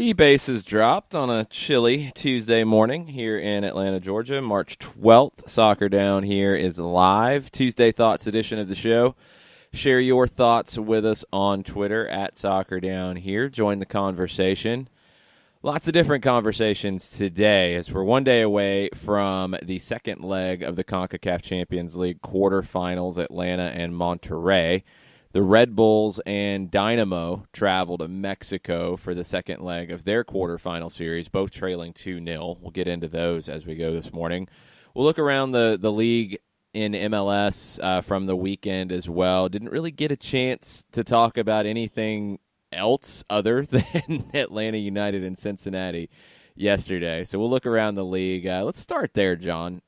The bases dropped on a chilly Tuesday morning here in Atlanta, Georgia, March 12th. Soccer Down here is live. Tuesday Thoughts edition of the show. Share your thoughts with us on Twitter at Soccer Down here. Join the conversation. Lots of different conversations today as we're one day away from the second leg of the CONCACAF Champions League quarterfinals, Atlanta and Monterrey. The Red Bulls and Dynamo travel to Mexico for the second leg of their quarterfinal series, both trailing 2-0. We'll get into those as we go this morning. We'll look around the league in MLS from the weekend as well. Didn't really get a chance to talk about anything else other than Atlanta United and Cincinnati yesterday. So we'll look around the league. Let's start there, John.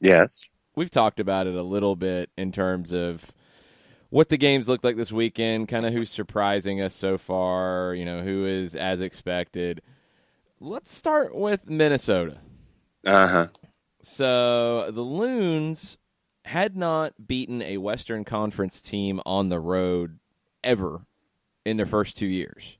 Yes. We've talked about it a little bit in terms of what the games look like this weekend, kind of who's surprising us so far, who is as expected. Let's start with Minnesota. Uh-huh. So the Loons had not beaten a Western Conference team on the road ever in their first 2 years.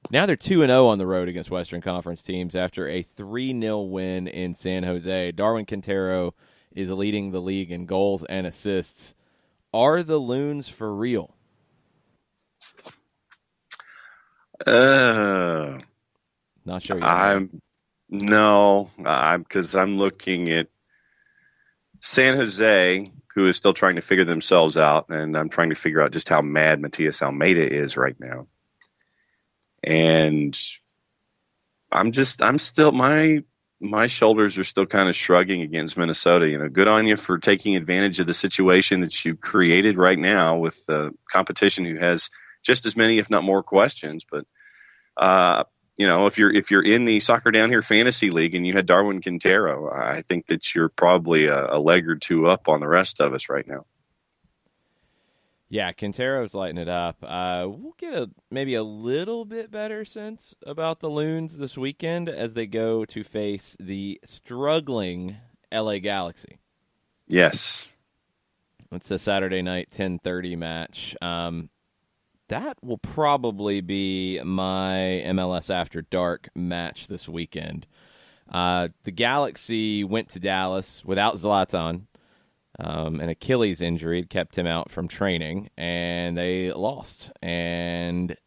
Now they're 2-0 on the road against Western Conference teams after a 3-0 win in San Jose. Darwin Quintero is leading the league in goals and assists. Are the Loons for real? Not sure yet. Because I'm looking at San Jose, who is still trying to figure themselves out, and I'm trying to figure out just how mad Matias Almeida is right now. And my shoulders are still kind of shrugging against Minnesota. Good on you for taking advantage of the situation that you created right now with the competition who has just as many, if not more, questions. But if you're in the Soccer Down Here Fantasy League and you had Darwin Quintero, I think that you're probably a leg or two up on the rest of us right now. Yeah, Quintero's lighting it up. We'll get maybe a little bit better sense about the Loons this weekend as they go to face the struggling LA Galaxy. Yes. It's a Saturday night 10:30 match. That will probably be my MLS After Dark match this weekend. The Galaxy went to Dallas without Zlatan. An Achilles injury kept him out from training, and they lost. And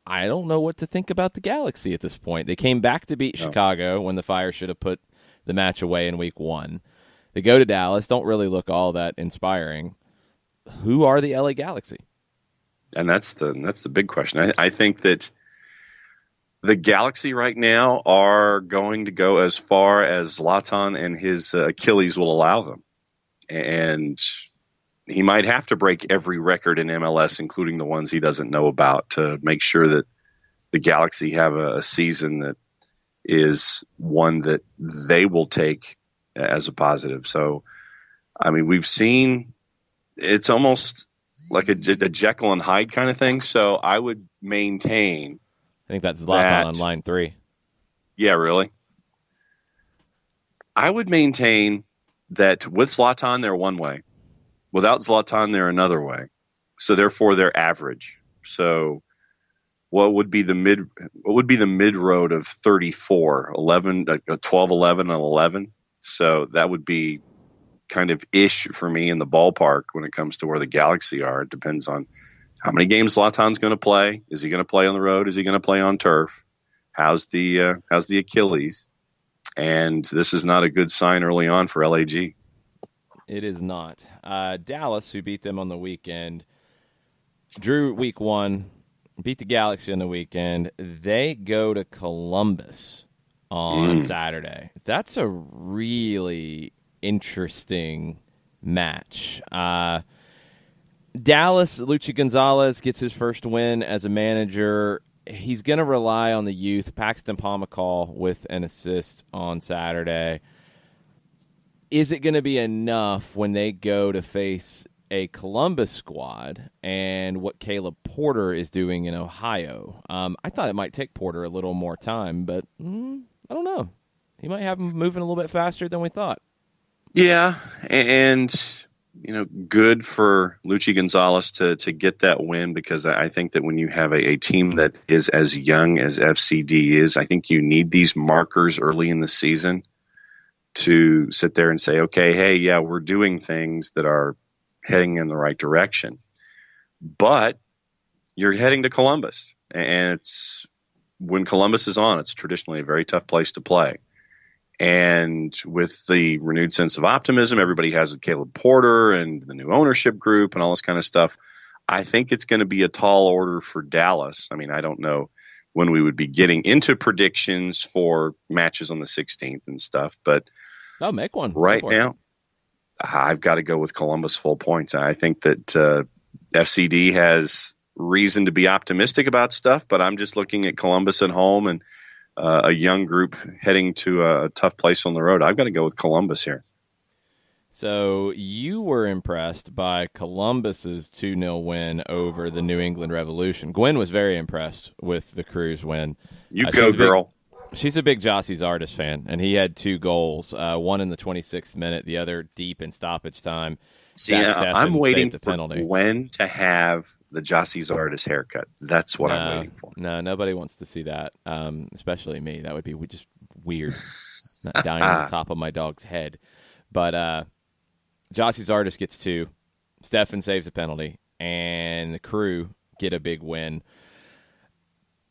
I don't know what to think about the Galaxy at this point. They came back to beat Chicago when the Fire should have put the match away in week 1. They go to Dallas, don't really look all that inspiring. Who are the LA Galaxy? And that's the big question. I think that the Galaxy right now are going to go as far as Zlatan and his Achilles will allow them. And he might have to break every record in MLS, including the ones he doesn't know about, to make sure that the Galaxy have a season that is one that they will take as a positive. So, we've seen it's almost like a Jekyll and Hyde kind of thing. So I would maintain. I think that's Zlatan on line 3. Yeah, really? I would maintain that with Zlatan, they're one way. Without Zlatan, they're another way. So therefore, they're average. So what would be the mid road of 34, 11, 12, 11, and 11? So that would be kind of ish for me in the ballpark when it comes to where the Galaxy are. It depends on how many games Zlatan's going to play. Is he going to play on the road? Is he going to play on turf? How's the Achilles? And this is not a good sign early on for LAG. It is not. Dallas, who beat them on the weekend, drew week 1, beat the Galaxy on the weekend. They go to Columbus on Saturday. That's a really interesting match. Dallas, Luchi Gonzalez gets his first win as a manager. He's going to rely on the youth. Paxton Pomacall with an assist on Saturday. Is it going to be enough when they go to face a Columbus squad and what Caleb Porter is doing in Ohio? I thought it might take Porter a little more time, but I don't know. He might have him moving a little bit faster than we thought. Yeah, and good for Luchi Gonzalez to get that win, because I think that when you have a team that is as young as FCD is, I think you need these markers early in the season to sit there and say, okay, hey, yeah, we're doing things that are heading in the right direction. But you're heading to Columbus, and when Columbus is on, it's traditionally a very tough place to play. And with the renewed sense of optimism everybody has with Caleb Porter and the new ownership group and all this kind of stuff, I think it's going to be a tall order for Dallas. I mean, I don't know when we would be getting into predictions for matches on the 16th and stuff, but I'll make one right now. I've got to go with Columbus full points. I think that FCD has reason to be optimistic about stuff, but I'm just looking at Columbus at home and a young group heading to a tough place on the road. I've got to go with Columbus here. So you were impressed by Columbus's 2-0 win over the New England Revolution. Gwen was very impressed with the Crew's win. You go, girl. She's a big Jossie's Artist fan, and he had 2 goals, one in the 26th minute, the other deep in stoppage time. See, I'm waiting for Gwen to have the Jossie's Artist haircut. That's what I'm waiting for. No, nobody wants to see that, especially me. That would be just weird, not dying on the top of my dog's head. But Jossie's Artist gets 2. Stefan saves a penalty, and the Crew get a big win.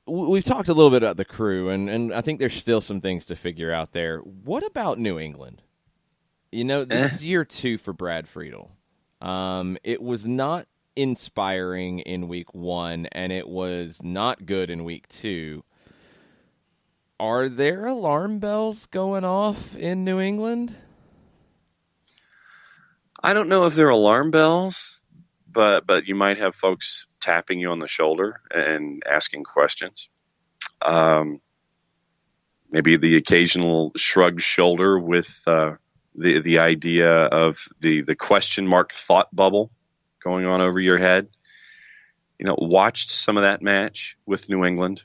We've talked a little bit about the Crew, and I think there's still some things to figure out there. What about New England? This is year 2 for Brad Friedel. It was not inspiring in week 1, and it was not good in week 2. Are there alarm bells going off in New England? I don't know if they're alarm bells, but you might have folks tapping you on the shoulder and asking questions. Maybe the occasional shrugged shoulder with the idea of the question mark thought bubble going on over your head. Watched some of that match with New England,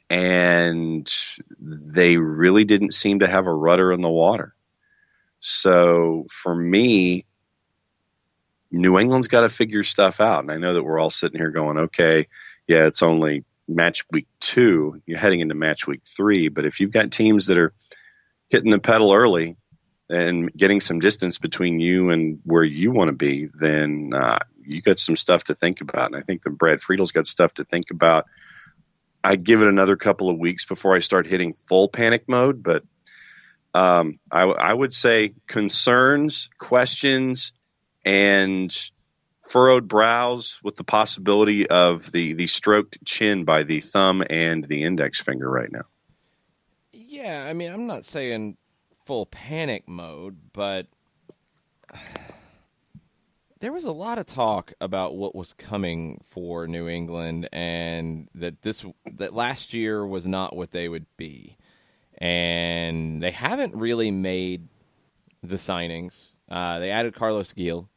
and they really didn't seem to have a rudder in the water. So for me, New England's got to figure stuff out. And I know that we're all sitting here going, okay, yeah, it's only match week 2. You're heading into match week 3. But if you've got teams that are hitting the pedal early and getting some distance between you and where you want to be, then you got some stuff to think about. And I think that Brad Friedel's got stuff to think about. I'd give it another couple of weeks before I start hitting full panic mode. But I would say concerns, questions, and furrowed brows with the possibility of the stroked chin by the thumb and the index finger right now. Yeah, I mean, I'm not saying full panic mode, but there was a lot of talk about what was coming for New England, and that last year was not what they would be. And they haven't really made the signings. They added Carlos Gil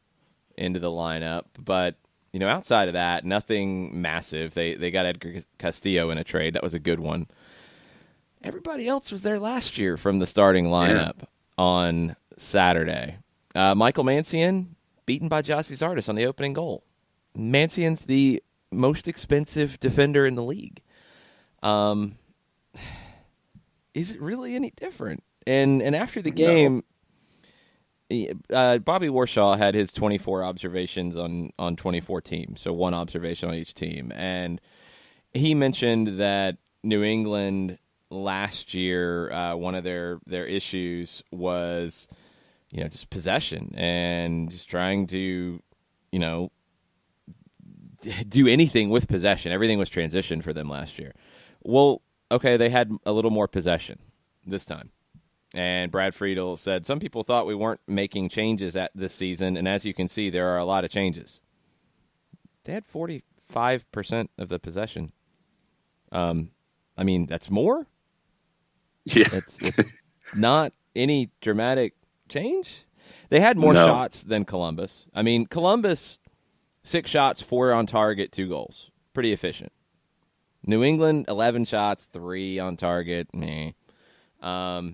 into the lineup, but outside of that, nothing massive. They got Edgar Castillo in a trade. That was a good one. Everybody else was there last year from the starting lineup on Saturday. Michael Mancian beaten by Jossie's Artist on the opening goal. Mancian's the most expensive defender in the league. Is it really any different? And after the game, Bobby Warshaw had his 24 observations on 24 teams, so one observation on each team. And he mentioned that New England last year, one of their issues was, just possession and just trying to, do anything with possession. Everything was transition for them last year. Well, okay, they had a little more possession this time. And Brad Friedel said, some people thought we weren't making changes at this season, and as you can see, there are a lot of changes. They had 45% of the possession. I mean, that's more? Yeah. It's not any dramatic change. They had more shots than Columbus. I mean, Columbus, 6 shots, 4 on target, 2 goals. Pretty efficient. New England, 11 shots, 3 on target. Meh. I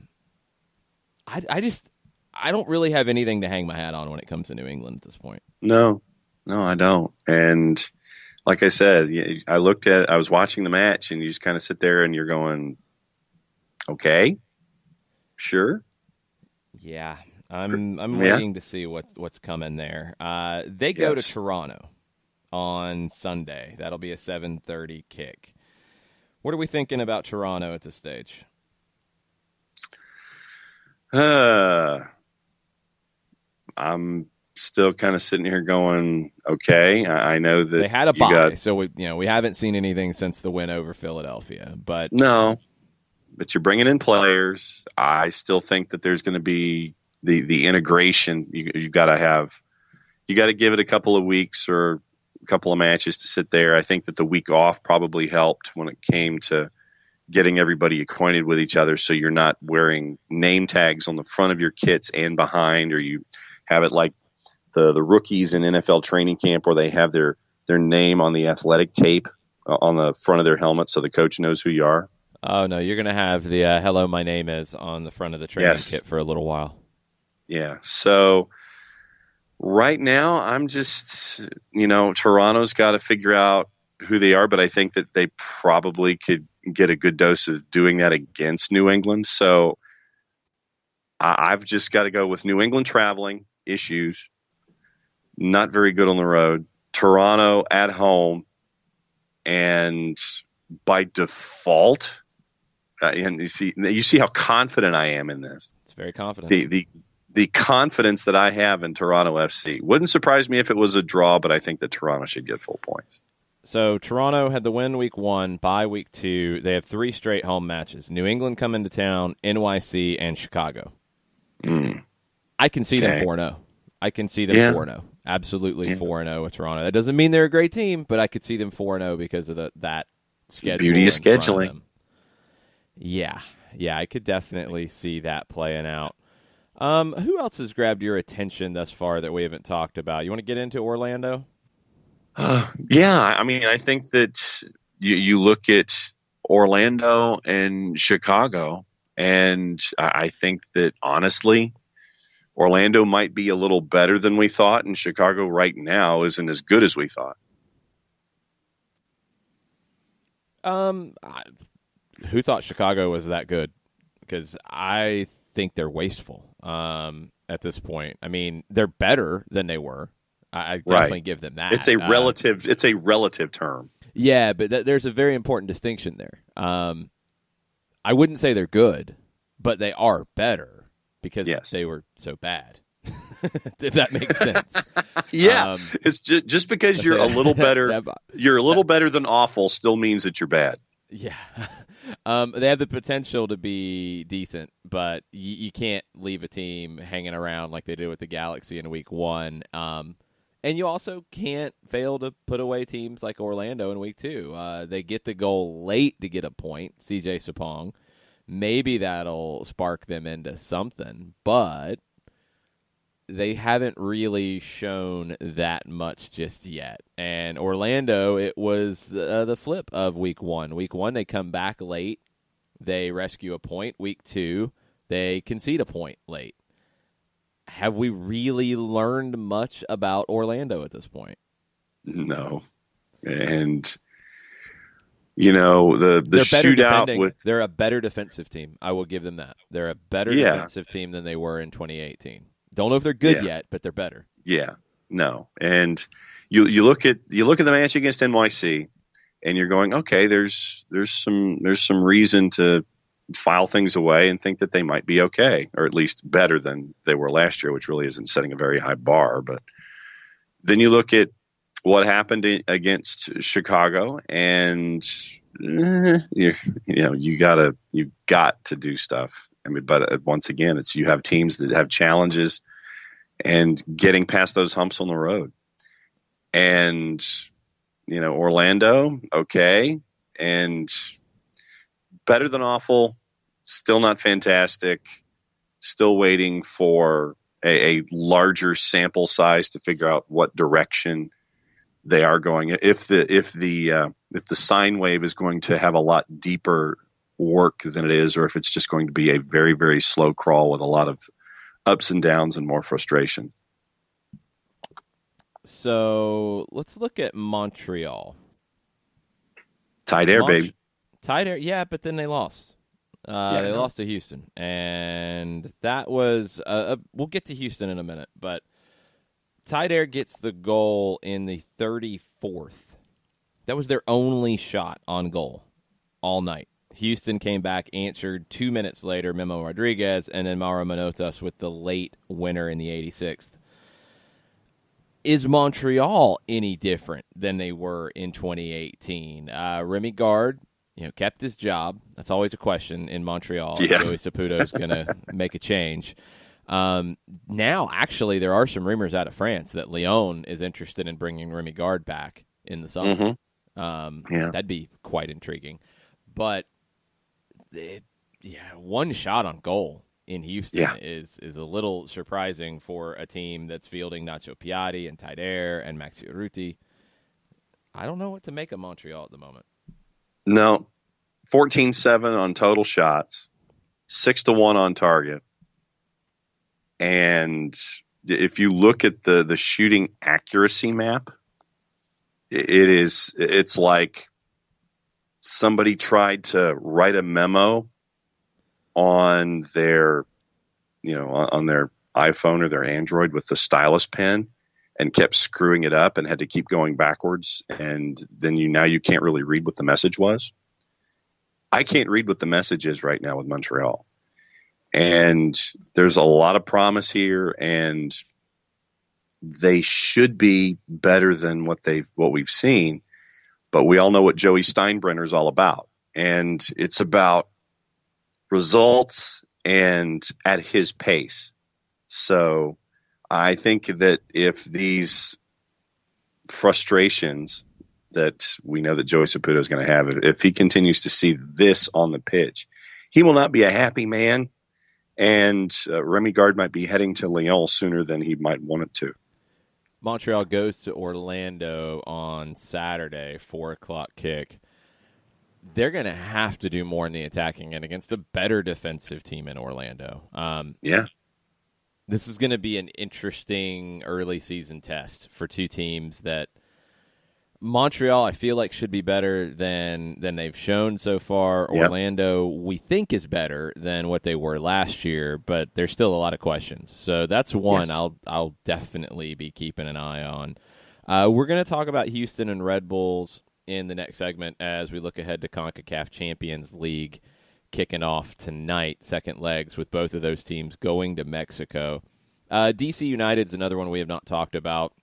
I don't really have anything to hang my hat on when it comes to New England at this point. No, I don't. And like I said, I was watching the match, and you just kind of sit there and you're going, okay, sure. Yeah, I'm waiting to see what's coming there. They go to Toronto on Sunday. That'll be a 7:30 kick. What are we thinking about Toronto at this stage? I'm still kind of sitting here going, okay. I know that they had a bye, so we haven't seen anything since the win over Philadelphia. But you're bringing in players. I still think that there's going to be the integration. You got to give it a couple of weeks or a couple of matches to sit there. I think that the week off probably helped when it came to getting everybody acquainted with each other, so you're not wearing name tags on the front of your kits and behind, or you have it like the rookies in NFL training camp where they have their name on the athletic tape on the front of their helmet so the coach knows who you are. Oh, no, you're going to have the hello, my name is on the front of the training kit for a little while. Yeah, so right now I'm just, Toronto's got to figure out who they are, but I think that they probably could get a good dose of doing that against New England. So I've just got to go with New England traveling issues, not very good on the road, Toronto at home, and by default, and you see how confident I am in this. It's very confident. The confidence that I have in Toronto FC wouldn't surprise me if it was a draw, but I think that Toronto should get full points. So Toronto had the win week 1, bye week 2. They have 3 straight home matches. New England come into town, NYC, and Chicago. I can see them 4-0. I can see them 4-0. Absolutely 4-0 with Toronto. That doesn't mean they're a great team, but I could see them 4-0 because of that schedule. Beauty of scheduling. Yeah, I could definitely see that playing out. Who else has grabbed your attention thus far that we haven't talked about? You want to get into Orlando? I think that you look at Orlando and Chicago, and I think that honestly, Orlando might be a little better than we thought, and Chicago right now isn't as good as we thought. Who thought Chicago was that good? Because I think they're wasteful at this point. I mean, they're better than they were. I definitely give them that. It's a relative term. Yeah, but there's a very important distinction there. I wouldn't say they're good, but they are better because they were so bad. If that makes sense. It's just because you're a little better. You're a little better than awful still means that you're bad. Yeah. They have the potential to be decent, but you can't leave a team hanging around like they did with the Galaxy in week 1. And you also can't fail to put away teams like Orlando in week 2. They get the goal late to get a point, CJ Sapong. Maybe that'll spark them into something, but they haven't really shown that much just yet. And Orlando, it was the flip of week 1. Week 1, they come back late. They rescue a point. Week 2, they concede a point late. Have we really learned much about Orlando at this point? No. And, the shootout they're a better defensive team. I will give them that. They're a better defensive team than they were in 2018. Don't know if they're good yet, but they're better. Yeah. No. And you look at the match against NYC and you're going, okay, there's some reason to file things away and think that they might be okay, or at least better than they were last year, which really isn't setting a very high bar. But then you look at what happened against Chicago, and you got to do stuff. I mean, but once again, you have teams that have challenges and getting past those humps on the road. And Orlando, okay, and better than awful. Still not fantastic. Still waiting for a larger sample size to figure out what direction they are going. If the sine wave is going to have a lot deeper work than it is, or if it's just going to be a very, very slow crawl with a lot of ups and downs and more frustration. So let's look at Montreal. Tight air, baby. Tight air, yeah, but then they lost. They lost to Houston, and that was we'll get to Houston in a minute, but tight air gets the goal in the 34th. That was their only shot on goal all night. Houston came back, answered 2 minutes later, Memo Rodriguez, and then Mauro Manotas with the late winner in the 86th. Is Montreal any different than they were in 2018? Remy Gard, kept his job. That's always a question in Montreal. Yeah. Joey Saputo is going to make a change. Now, actually, there are some rumors out of France that Lyon is interested in bringing Remy Gard back in the summer. That'd be quite intriguing. But, one shot on goal in Houston is a little surprising for a team that's fielding Nacho Piatti and Taider and Max Fioruti. I don't know what to make of Montreal at the moment. No, 14-7 on total shots, 6-1 on target. And if you look at the shooting accuracy map, it's like somebody tried to write a memo on their, on their iPhone or their Android with the stylus pen and kept screwing it up and had to keep going backwards. And then you can't really read what the message was. I can't read what the message is right now with Montreal. And there's a lot of promise here, and they should be better than what we've seen. But we all know what Joey Steinbrenner is all about. And it's about results and at his pace. So I think that if these frustrations that we know that Joey Saputo is going to have, if he continues to see this on the pitch, he will not be a happy man. And Remy Gard might be heading to Lyon sooner than he might want it to. Montreal goes to Orlando on Saturday, 4:00 kick. They're going to have to do more in the attacking end against a better defensive team in Orlando. This is going to be an interesting early season test for two teams that Montreal, I feel like, should be better than they've shown so far. Yep. Orlando, we think, is better than what they were last year, but there's still a lot of questions. So that's one I'll definitely be keeping an eye on. We're going to talk about Houston and Red Bulls in the next segment as we look ahead to CONCACAF Champions League kicking off tonight, second legs with both of those teams going to Mexico. DC United's another one we have not talked about.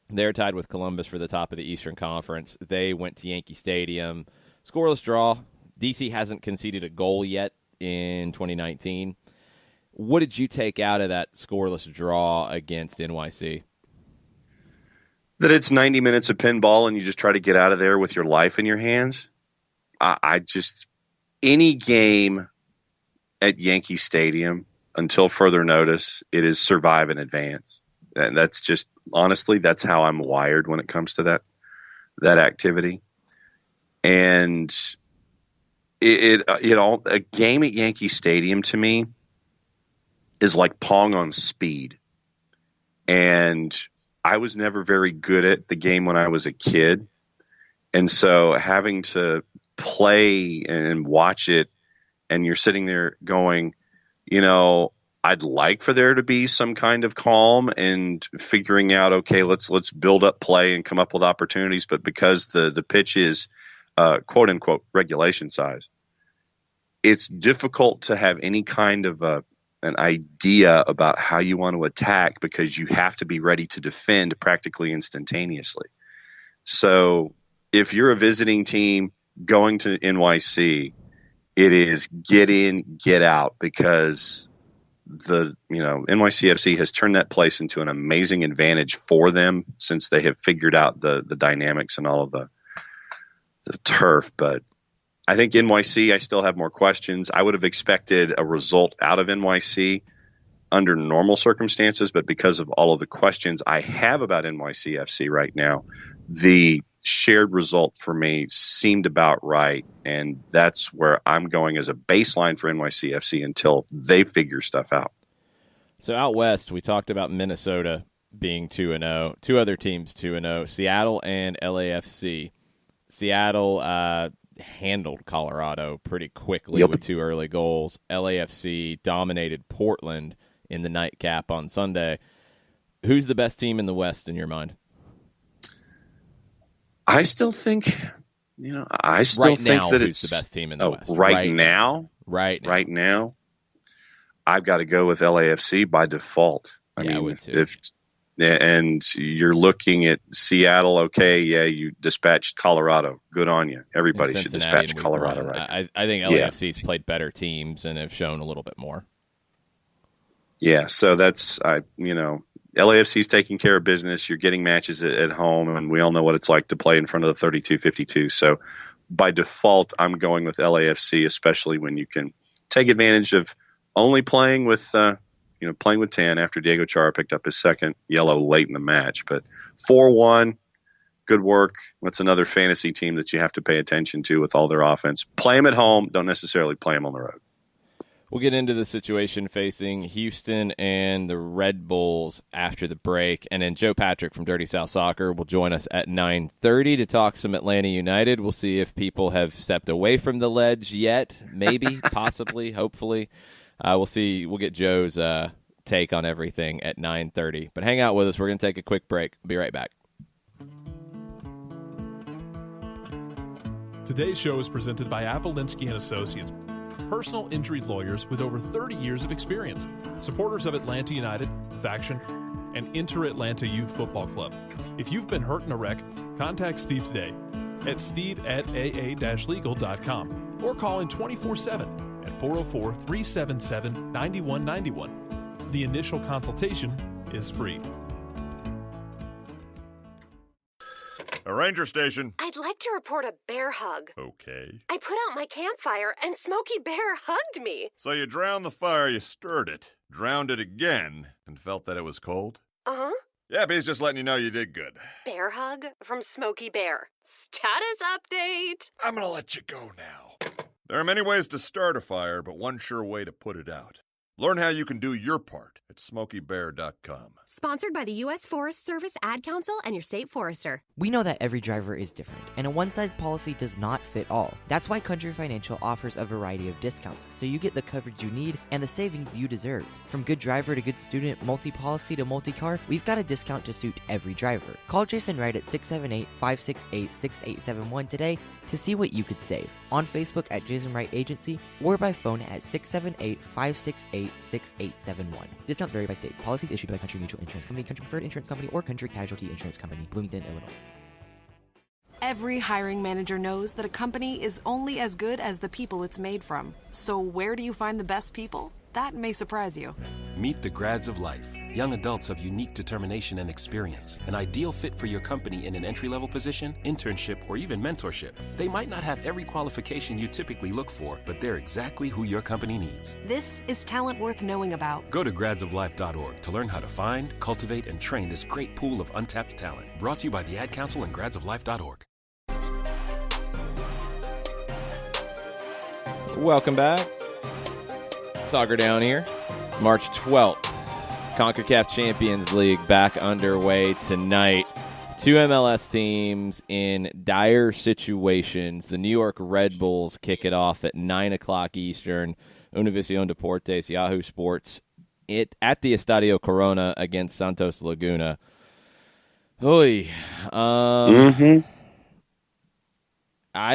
They're tied with Columbus for the top of the Eastern Conference. They went to Yankee Stadium. Scoreless draw. DC hasn't conceded a goal yet in 2019. What did you take out of that scoreless draw against NYC? That it's 90 minutes of pinball and you just try to get out of there with your life in your hands. Any game at Yankee Stadium, until further notice, it is survive and advance. And that's just, honestly, that's how I'm wired when it comes to that activity. And a game at Yankee Stadium to me is like Pong on speed. And I was never very good at the game when I was a kid. And so having to play and watch it, and you're sitting there going, I'd like for there to be some kind of calm and figuring out, okay, let's build up play and come up with opportunities. But because the pitch is quote unquote regulation size, it's difficult to have any kind of an idea about how you want to attack because you have to be ready to defend practically instantaneously. So if you're a visiting team going to NYC, it is get in, get out, because NYCFC has turned that place into an amazing advantage for them since they have figured out the dynamics and all of the turf. But I think NYC, I still have more questions. I would have expected a result out of NYC under normal circumstances, but because of all of the questions I have about NYCFC right now, the shared result for me seemed about right, and that's where I'm going as a baseline for NYCFC until they figure stuff out. So out west, we talked about Minnesota being 2-0, two other teams 2-0, Seattle and LAFC. Seattle handled Colorado pretty quickly with 2 early goals. LAFC dominated Portland in the nightcap on Sunday. Who's the best team in the West in your mind? I still think, that who's the best team in the West? Right now, I've got to go with LAFC by default. I would too. And you're looking at Seattle, okay, yeah, you dispatched Colorado. Good on you. Everybody should dispatch Colorado right now. I think LAFC's played better teams and have shown a little bit more. Yeah, so that's, LAFC's taking care of business. You're getting matches at home, and we all know what it's like to play in front of the 32-52. So by default, I'm going with LAFC, especially when you can take advantage of only playing with 10 after Diego Chara picked up his second yellow late in the match. But 4-1, good work. What's another fantasy team that you have to pay attention to with all their offense? Play them at home. Don't necessarily play them on the road. We'll get into the situation facing Houston and the Red Bulls after the break. And then Joe Patrick from Dirty South Soccer will join us at 9:30 to talk some Atlanta United. We'll see if people have stepped away from the ledge yet. Maybe, possibly, hopefully. We'll see. We'll get Joe's take on everything at 9:30. But hang out with us. We're going to take a quick break. Be right back. Today's show is presented by Appolinsky & Associates, personal injury lawyers with over 30 years of experience, supporters of Atlanta United, Faction, and Inter-Atlanta Youth Football Club. If you've been hurt in a wreck, contact Steve today at steve@aa-legal.com or call in 24/7 at 404-377-9191. The initial consultation is free. A ranger station. I'd like to report a bear hug. Okay. I put out my campfire and Smokey Bear hugged me. So you drowned the fire, you stirred it, drowned it again, and felt that it was cold? Uh-huh. Yeah, but he's just letting you know you did good. Bear hug from Smokey Bear. Status update. I'm gonna let you go now. There are many ways to start a fire, but one sure way to put it out. Learn how you can do your part at SmokeyBear.com. Sponsored by the U.S. Forest Service, Ad Council, and your state forester. We know that every driver is different, and a one-size policy does not fit all. That's why Country Financial offers a variety of discounts, so you get the coverage you need and the savings you deserve. From good driver to good student, multi-policy to multi-car, we've got a discount to suit every driver. Call Jason Wright at 678-568-6871 today to see what you could save. On Facebook at Jason Wright Agency, or by phone at 678-568-6871. Discounts vary by state. Policies issued by Country Mutual Insurance Company, Country Preferred Insurance Company, or Country Casualty Insurance Company, Bloomington, Illinois. Every hiring manager knows that a company is only as good as the people it's made from. So where do you find the best people? That may surprise you. Meet the grads of life. Young adults of unique determination and experience. An ideal fit for your company in an entry-level position, internship, or even mentorship. They might not have every qualification you typically look for, but they're exactly who your company needs. This is talent worth knowing about. Go to gradsoflife.org to learn how to find, cultivate, and train this great pool of untapped talent. Brought to you by the Ad Council and gradsoflife.org. Welcome back. Soccer Down here. March 12th. CONCACAF Champions League back underway tonight. Two MLS teams in dire situations. The New York Red Bulls kick it off at 9 o'clock Eastern. Univision Deportes, Yahoo Sports, at the Estadio Corona against Santos Laguna. I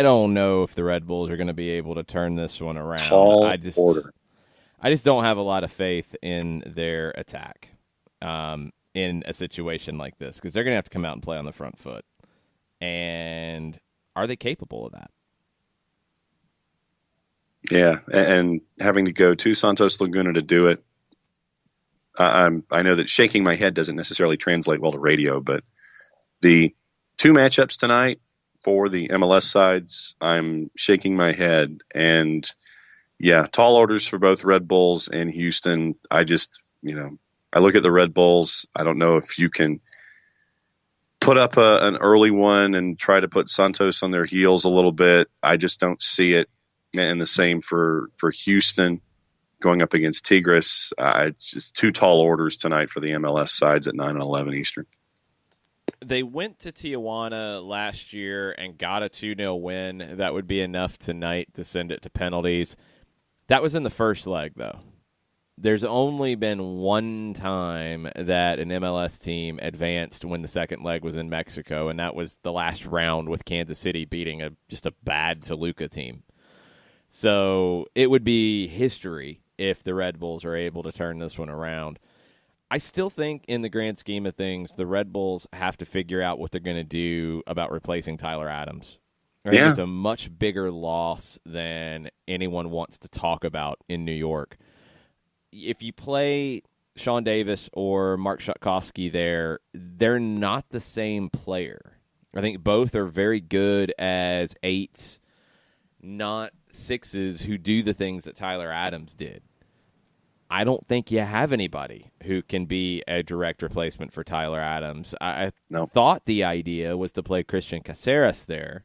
don't know if the Red Bulls are going to be able to turn this one around. Order. I just don't have a lot of faith in their attack in a situation like this because they're going to have to come out and play on the front foot. And are they capable of that? Yeah, and having to go to Santos Laguna to do it, I know that shaking my head doesn't necessarily translate well to radio, but the two matchups tonight for the MLS sides, I'm shaking my head. And yeah, tall orders for both Red Bulls and Houston. I just, I look at the Red Bulls. I don't know if you can put up an early one and try to put Santos on their heels a little bit. I just don't see it. And the same for Houston. going up against Tigres. It's just two tall orders tonight for the MLS sides at 9 and 11 Eastern. They went to Tijuana last year and got a 2-0 win. That would be enough tonight to send it to penalties. That was in the first leg, though. There's only been one time that an MLS team advanced when the second leg was in Mexico, and that was the last round with Kansas City beating just a bad Toluca team. So it would be history if the Red Bulls are able to turn this one around. I still think in the grand scheme of things, the Red Bulls have to figure out what they're going to do about replacing Tyler Adams. I think it's a much bigger loss than anyone wants to talk about in New York. If you play Sean Davis or Mark Shutkowski there, they're not the same player. I think both are very good as 8s, not 6s who do the things that Tyler Adams did. I don't think you have anybody who can be a direct replacement for Tyler Adams. I thought the idea was to play Christian Caceres there,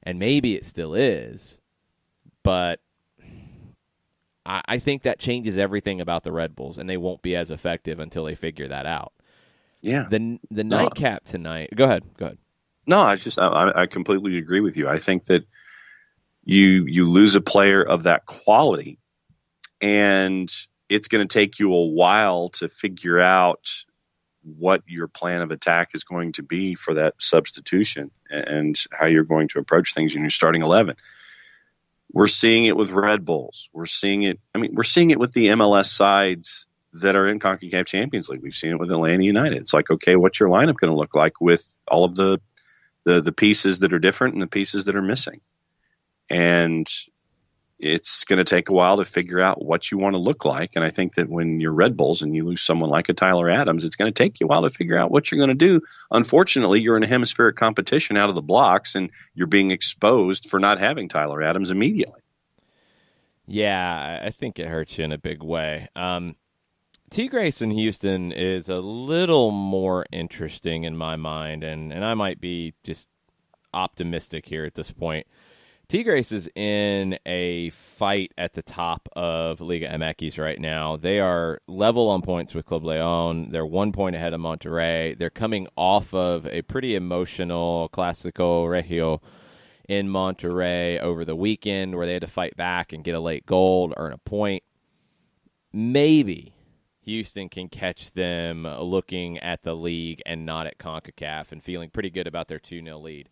and maybe it still is, but I think that changes everything about the Red Bulls, and they won't be as effective until they figure that out. Yeah. The nightcap tonight. Go ahead. No, I completely agree with you. I think that you lose a player of that quality, and it's going to take you a while to figure out what your plan of attack is going to be for that substitution and how you're going to approach things in your starting 11. We're seeing it with Red Bulls. We're seeing it with the MLS sides that are in CONCACAF Champions League. We've seen it with Atlanta United. It's like, okay, what's your lineup going to look like with all of the pieces that are different and the pieces that are missing? And it's going to take a while to figure out what you want to look like. And I think that when you're Red Bulls and you lose someone like a Tyler Adams, it's going to take you a while to figure out what you're going to do. Unfortunately, you're in a hemispheric competition out of the blocks, and you're being exposed for not having Tyler Adams immediately. Yeah, I think it hurts you in a big way. Tigres in Houston is a little more interesting in my mind, and I might be just optimistic here at this point. Tigres is in a fight at the top of Liga MX right now. They are level on points with Club León. They're 1 point ahead of Monterrey. They're coming off of a pretty emotional Clásico Regio in Monterrey over the weekend where they had to fight back and get a late goal to earn a point. Maybe Houston can catch them looking at the league and not at CONCACAF and feeling pretty good about their 2-0 lead.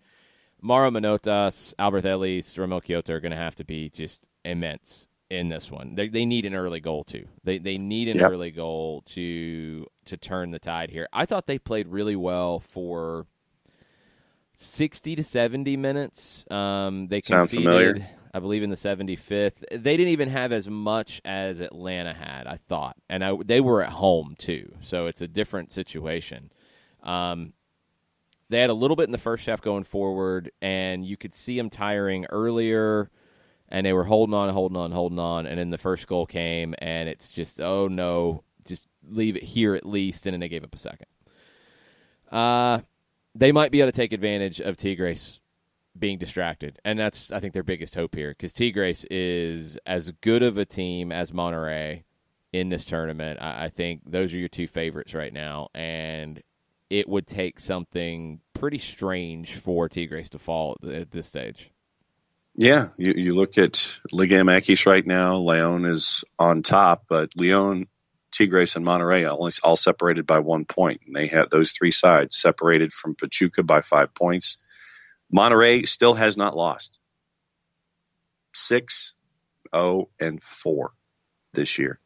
Mauro Manotas, Albert Ellis, Ramon Kyoto are going to have to be just immense in this one. They need an early goal, too. They need an early goal to turn the tide here. I thought they played really well for 60 to 70 minutes. They Sounds familiar. I believe, in the 75th. They didn't even have as much as Atlanta had, I thought. And they were at home, too, so it's a different situation. They had a little bit in the first half going forward, and you could see them tiring earlier, and they were holding on, and then the first goal came, and it's just, oh, no, just leave it here at least, and then they gave up a second. They might be able to take advantage of Tigres being distracted, and that's, I think, their biggest hope here, because Tigres is as good of a team as Monterrey in this tournament. I think those are your two favorites right now, and it would take something pretty strange for Tigres to fall at this stage. Yeah, you look at Liga MX right now. León is on top, but León, Tigres, and Monterrey all separated by 1 point. And they have those three sides separated from Pachuca by 5 points. Monterrey still has not lost. 6-0-4 this year.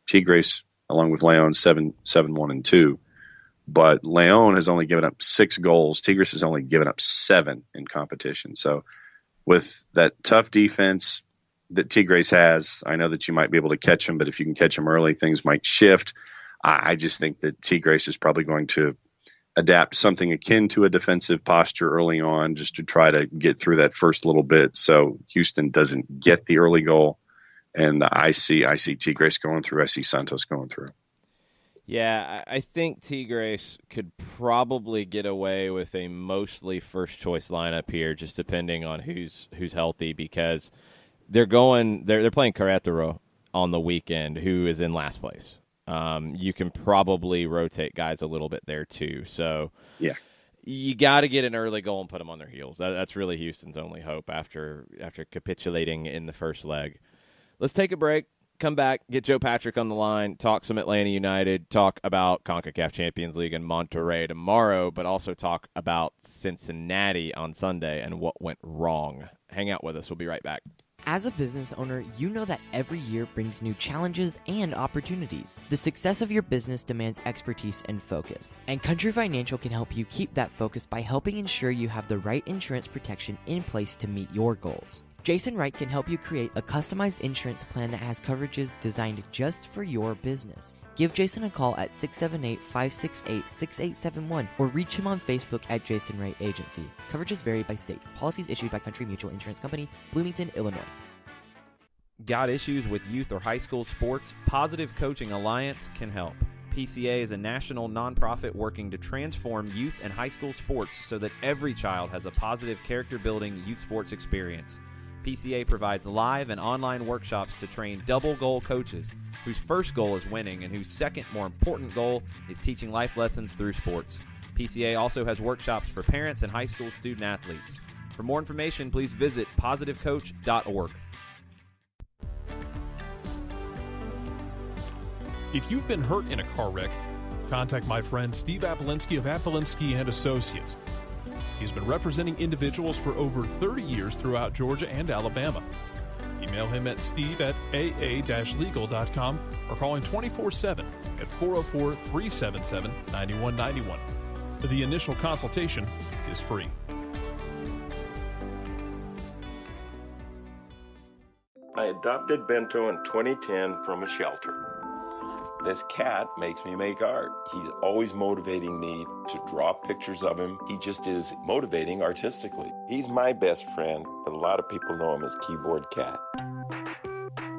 Tigres, along with León, 7-1-2. But León has only given up 6 goals. Tigres has only given up 7 in competition. So with that tough defense that Tigres has, I know that you might be able to catch them, but if you can catch them early, things might shift. I just think that Tigres is probably going to adapt something akin to a defensive posture early on just to try to get through that first little bit so Houston doesn't get the early goal. And I see Tigres going through. I see Santos going through. Yeah, I think Tigres could probably get away with a mostly first-choice lineup here, just depending on who's healthy, because they're playing Querétaro on the weekend who is in last place. You can probably rotate guys a little bit there too. So yeah, you got to get an early goal and put them on their heels. That's really Houston's only hope after capitulating in the first leg. Let's take a break. Come back, get Joe Patrick on the line, talk some Atlanta United, talk about CONCACAF Champions League in Monterrey tomorrow, but also talk about Cincinnati on Sunday and what went wrong. Hang out with us. We'll be right back. As a business owner, you know that every year brings new challenges and opportunities. The success of your business demands expertise and focus. And Country Financial can help you keep that focus by helping ensure you have the right insurance protection in place to meet your goals. Jason Wright can help you create a customized insurance plan that has coverages designed just for your business. Give Jason a call at 678-568-6871 or reach him on Facebook at Jason Wright Agency. Coverages vary by state. Policies issued by Country Mutual Insurance Company, Bloomington, Illinois. Got issues with youth or high school sports? Positive Coaching Alliance can help. PCA is a national nonprofit working to transform youth and high school sports so that every child has a positive character-building youth sports experience. PCA provides live and online workshops to train double-goal coaches whose first goal is winning and whose second, more important goal is teaching life lessons through sports. PCA also has workshops for parents and high school student athletes. For more information, please visit positivecoach.org. If you've been hurt in a car wreck, contact my friend Steve Apolinski of Apolinski & Associates. He's been representing individuals for over 30 years throughout Georgia and Alabama. Email him at steve@aa-legal.com or call him 24/7 at 404-377-9191. The initial consultation is free. I adopted Bento in 2010 from a shelter. This cat makes me make art. He's always motivating me to draw pictures of him. He just is motivating artistically. He's my best friend, but a lot of people know him as Keyboard Cat.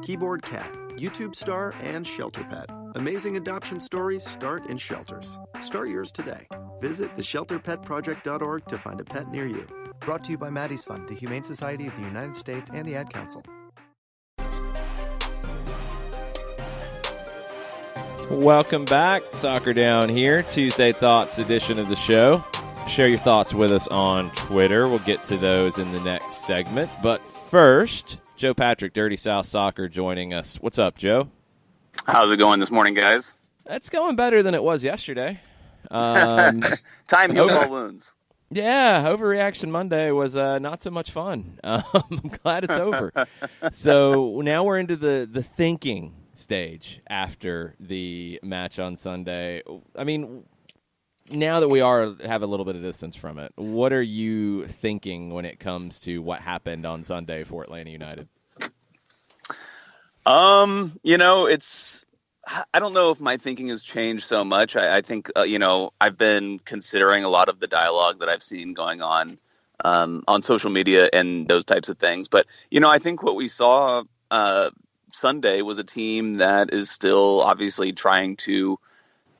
Keyboard Cat, YouTube star and shelter pet. Amazing adoption stories start in shelters. Start yours today. Visit theshelterpetproject.org to find a pet near you. Brought to you by Maddie's Fund, the Humane Society of the United States, and the Ad Council. Welcome back. Soccer Down here, Tuesday Thoughts edition of the show. Share your thoughts with us on Twitter. We'll get to those in the next segment. But first, Joe Patrick, Dirty South Soccer, joining us. What's up, Joe? How's it going this morning, guys? It's going better than it was yesterday. Time heals all wounds. Yeah, Overreaction Monday was not so much fun. I'm glad it's over. So now we're into the thinking stage after the match on Sunday. I mean, now that we have a little bit of distance from it, what are you thinking when it comes to what happened on Sunday for Atlanta United? I don't know if my thinking has changed so much. I think, I've been considering a lot of the dialogue that I've seen going on social media and those types of things. But, I think what we saw Sunday was a team that is still obviously trying to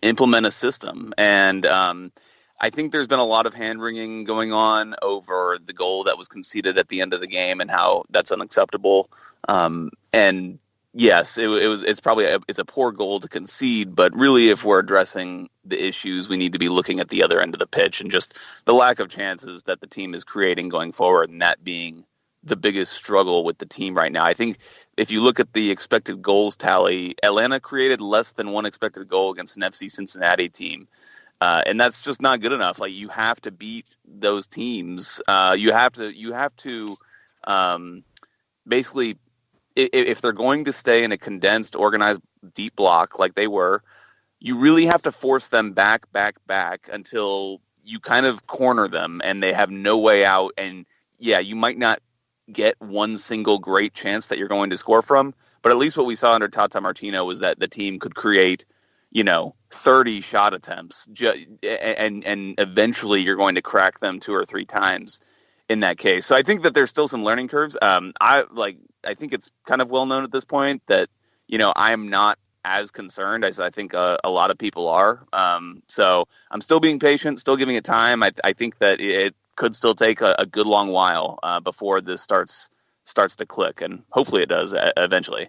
implement a system. And I think there's been a lot of hand-wringing going on over the goal that was conceded at the end of the game and how that's unacceptable. And yes, it's a poor goal to concede, but really if we're addressing the issues, we need to be looking at the other end of the pitch and just the lack of chances that the team is creating going forward, and that being the biggest struggle with the team right now. I think if you look at the expected goals tally, Atlanta created less than one expected goal against an FC Cincinnati team. And that's just not good enough. Like, you have to beat those teams. You have to basically, if they're going to stay in a condensed, organized, deep block like they were, you really have to force them back until you kind of corner them and they have no way out. And yeah, you might not get one single great chance that you're going to score from, but at least what we saw under Tata Martino was that the team could create, 30 shot attempts, and eventually you're going to crack them 2 or 3 times in that case. So I think that there's still some learning curves. I think it's kind of well known at this point that, I'm not as concerned as I think a lot of people are. So I'm still being patient, still giving it time. I think that it could still take a good long while before this starts to click, and hopefully it does eventually.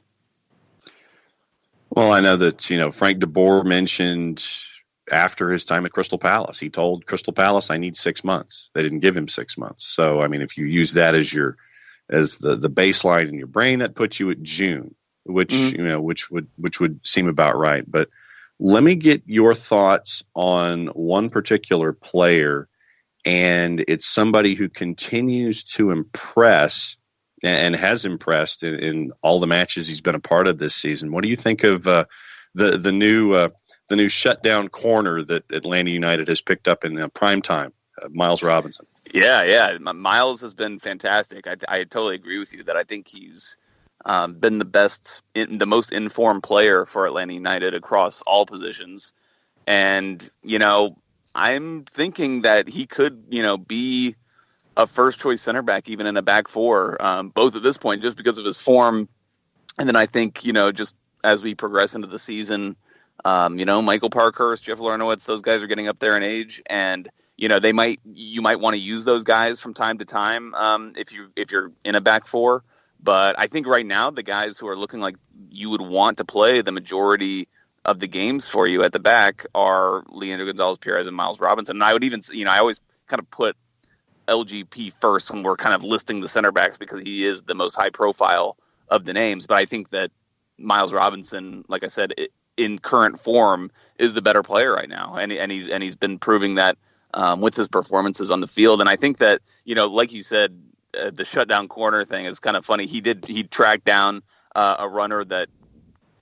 Well, I know that, Frank DeBoer mentioned after his time at Crystal Palace, he told Crystal Palace, I need 6 months. They didn't give him 6 months. So, I mean, if you use that as the baseline in your brain, that puts you at June, which would seem about right. But let me get your thoughts on one particular player, and it's somebody who continues to impress and has impressed in all the matches he's been a part of this season. What do you think of the new shutdown corner that Atlanta United has picked up in prime time, Miles Robinson? Yeah. Miles has been fantastic. I totally agree with you that I think he's been the most informed player for Atlanta United across all positions. And, I'm thinking that he could, be a first choice center back, even in a back four, both at this point, just because of his form. And then I think, just as we progress into the season, Michael Parkhurst, Jeff Larnowitz, those guys are getting up there in age, and you might want to use those guys from time to time if you're in a back four. But I think right now the guys who are looking like you would want to play the majority of the games for you at the back are Leandro Gonzalez-Pirez and Miles Robinson. And I would even, I always kind of put LGP first when we're kind of listing the center backs because he is the most high profile of the names. But I think that Miles Robinson, like I said, in current form is the better player right now. And he's been proving that with his performances on the field. And I think that, like you said, the shutdown corner thing is kind of funny. He tracked down a runner that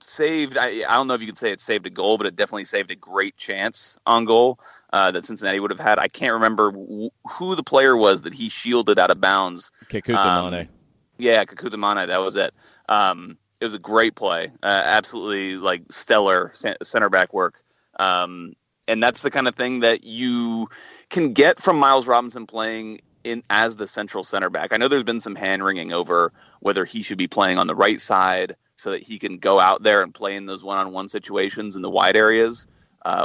saved, I don't know if you could say it saved a goal, but it definitely saved a great chance on goal that Cincinnati would have had. I can't remember who the player was that he shielded out of bounds. Kekuta Mane. Yeah, Kekuta Mane, that was it. It was a great play, absolutely stellar center back work. And that's the kind of thing that you can get from Miles Robinson playing in as the central center back. I know there's been some hand-wringing over whether he should be playing on the right side so that he can go out there and play in those one-on-one situations in the wide areas,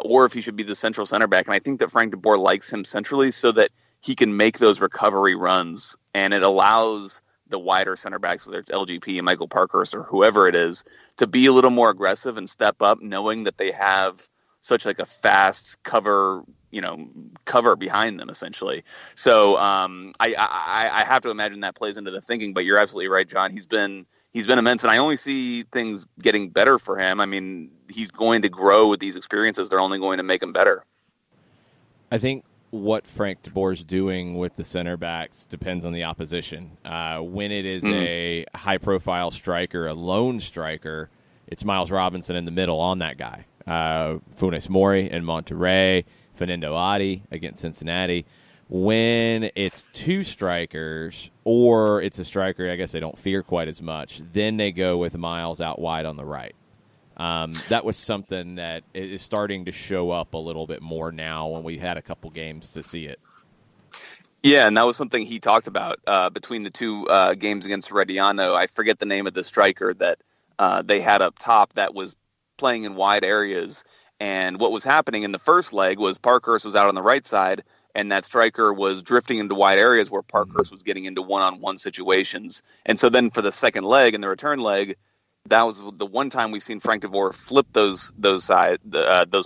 or if he should be the central center back. And I think that Frank DeBoer likes him centrally so that he can make those recovery runs, and it allows the wider center backs, whether it's LGP and Michael Parkhurst or whoever it is, to be a little more aggressive and step up, knowing that they have such a fast cover behind them, essentially. So I have to imagine that plays into the thinking. But you're absolutely right, John. He's been immense, and I only see things getting better for him. I mean, he's going to grow with these experiences. They're only going to make him better. I think what Frank DeBoer is doing with the center backs depends on the opposition. When it is a high-profile striker, a lone striker, it's Miles Robinson in the middle on that guy. Funes Mori in Monterrey, Fernando Adi against Cincinnati. When it's two strikers, or it's a striker I guess they don't fear quite as much, then they go with Miles out wide on the right. That was something that is starting to show up a little bit more now when we've had a couple games to see it. Yeah, and that was something he talked about between the two games against Rediano. I forget the name of the striker that they had up top that was playing in wide areas. And what was happening in the first leg was Parkhurst was out on the right side, and that striker was drifting into wide areas where Parkhurst was getting into one-on-one situations. And so then for the second leg and the return leg, that was the one time we've seen Frank DeBoer flip those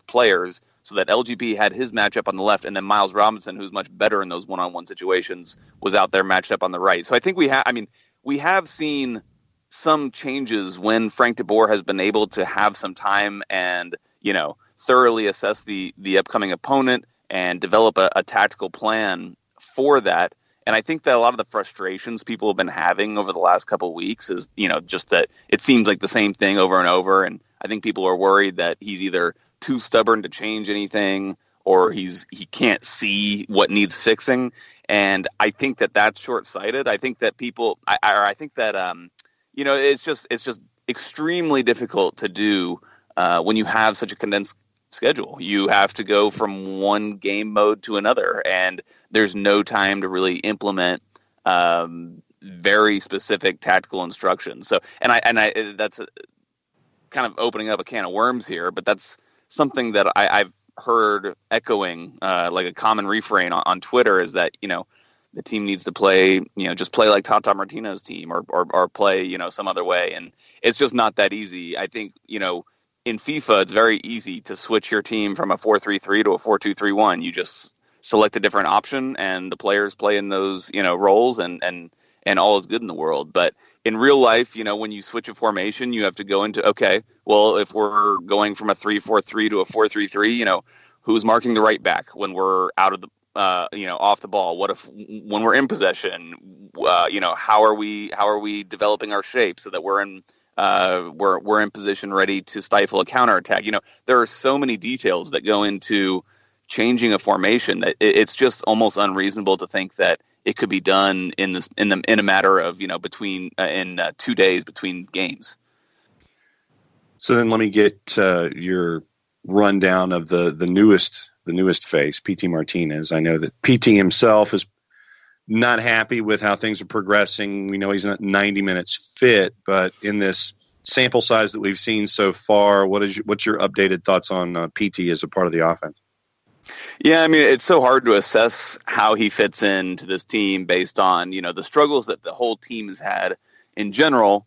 players so that LGP had his matchup on the left, and then Miles Robinson, who's much better in those one-on-one situations, was out there matched up on the right. So I think we have seen some changes when Frank DeBoer has been able to have some time and, thoroughly assess the upcoming opponent and develop a tactical plan for that. And I think that a lot of the frustrations people have been having over the last couple of weeks is, just that it seems like the same thing over and over. And I think people are worried that he's either too stubborn to change anything or he can't see what needs fixing. And I think that that's short-sighted. I think that it's just extremely difficult to do when you have such a condensed schedule. You have to go from one game mode to another, and there's no time to really implement very specific tactical instructions. So, and I that's kind of opening up a can of worms here, but that's something that I've heard echoing like a common refrain on Twitter is that the team needs to play, just play like Tata Martino's team or play, some other way. And it's just not that easy. I think, in FIFA, it's very easy to switch your team from a 4-3-3 to a 4-2-3-1. You just select a different option, and the players play in those, roles, and all is good in the world. But in real life, when you switch a formation, you have to go into, okay, well, if we're going from a 3-4-3 to a 4-3-3, who's marking the right back when we're out of the, off the ball? What if when we're in possession, how are we developing our shape so that we're in position ready to stifle a counterattack? There are so many details that go into changing a formation that it's just almost unreasonable to think that it could be done in a matter of between 2 days between games. So then let me get your rundown of the newest face, PT Martinez. I know that PT himself is not happy with how things are progressing. We know he's not 90 minutes fit, but in this sample size that we've seen so far, what's your updated thoughts on PT as a part of the offense? Yeah, I mean, it's so hard to assess how he fits into this team based on, the struggles that the whole team has had in general,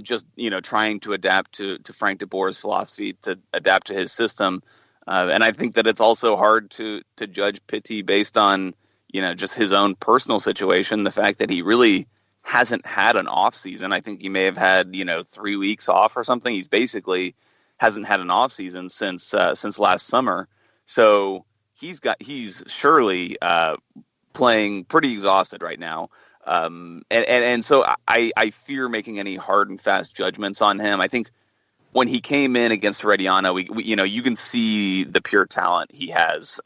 just, trying to adapt to Frank de Boer's philosophy, to adapt to his system. And I think that it's also hard to judge Pitti based on, just his own personal situation, the fact that he really hasn't had an off season. I think he may have had, 3 weeks off or something. He's basically hasn't had an off season since last summer. So he's surely playing pretty exhausted right now. And so I fear making any hard and fast judgments on him. I think when he came in against Herediano, we you can see the pure talent he has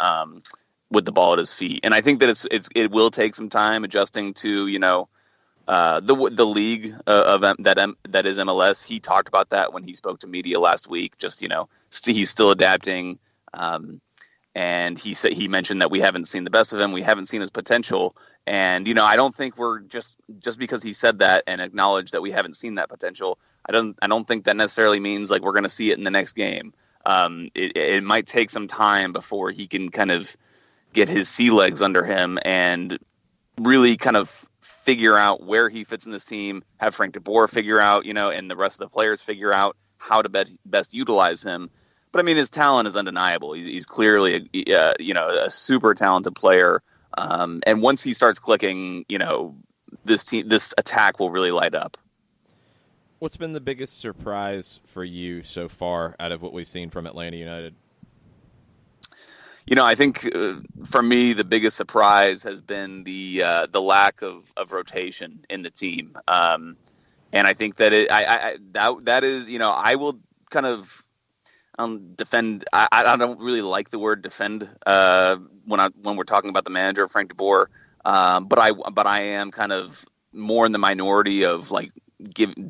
with the ball at his feet. And I think that it will take some time adjusting to, the league that is MLS. He talked about that when he spoke to media last week. Just, he's still adapting. And he mentioned that we haven't seen the best of him. We haven't seen his potential. And, I don't think we're just because he said that and acknowledged that we haven't seen that potential. I don't think that necessarily means like we're going to see it in the next game. It might take some time before he can kind of get his sea legs under him and really kind of figure out where he fits in this team, have Frank de Boer figure out, and the rest of the players figure out how to best utilize him. But I mean, his talent is undeniable. He's clearly a super talented player. And once he starts clicking, this attack will really light up. What's been the biggest surprise for you so far out of what we've seen from Atlanta United? I think for me, the biggest surprise has been the lack of rotation in the team. And I think that that is, I will kind of defend. I don't really like the word defend when we're talking about the manager, Frank de Boer. But I am kind of more in the minority of like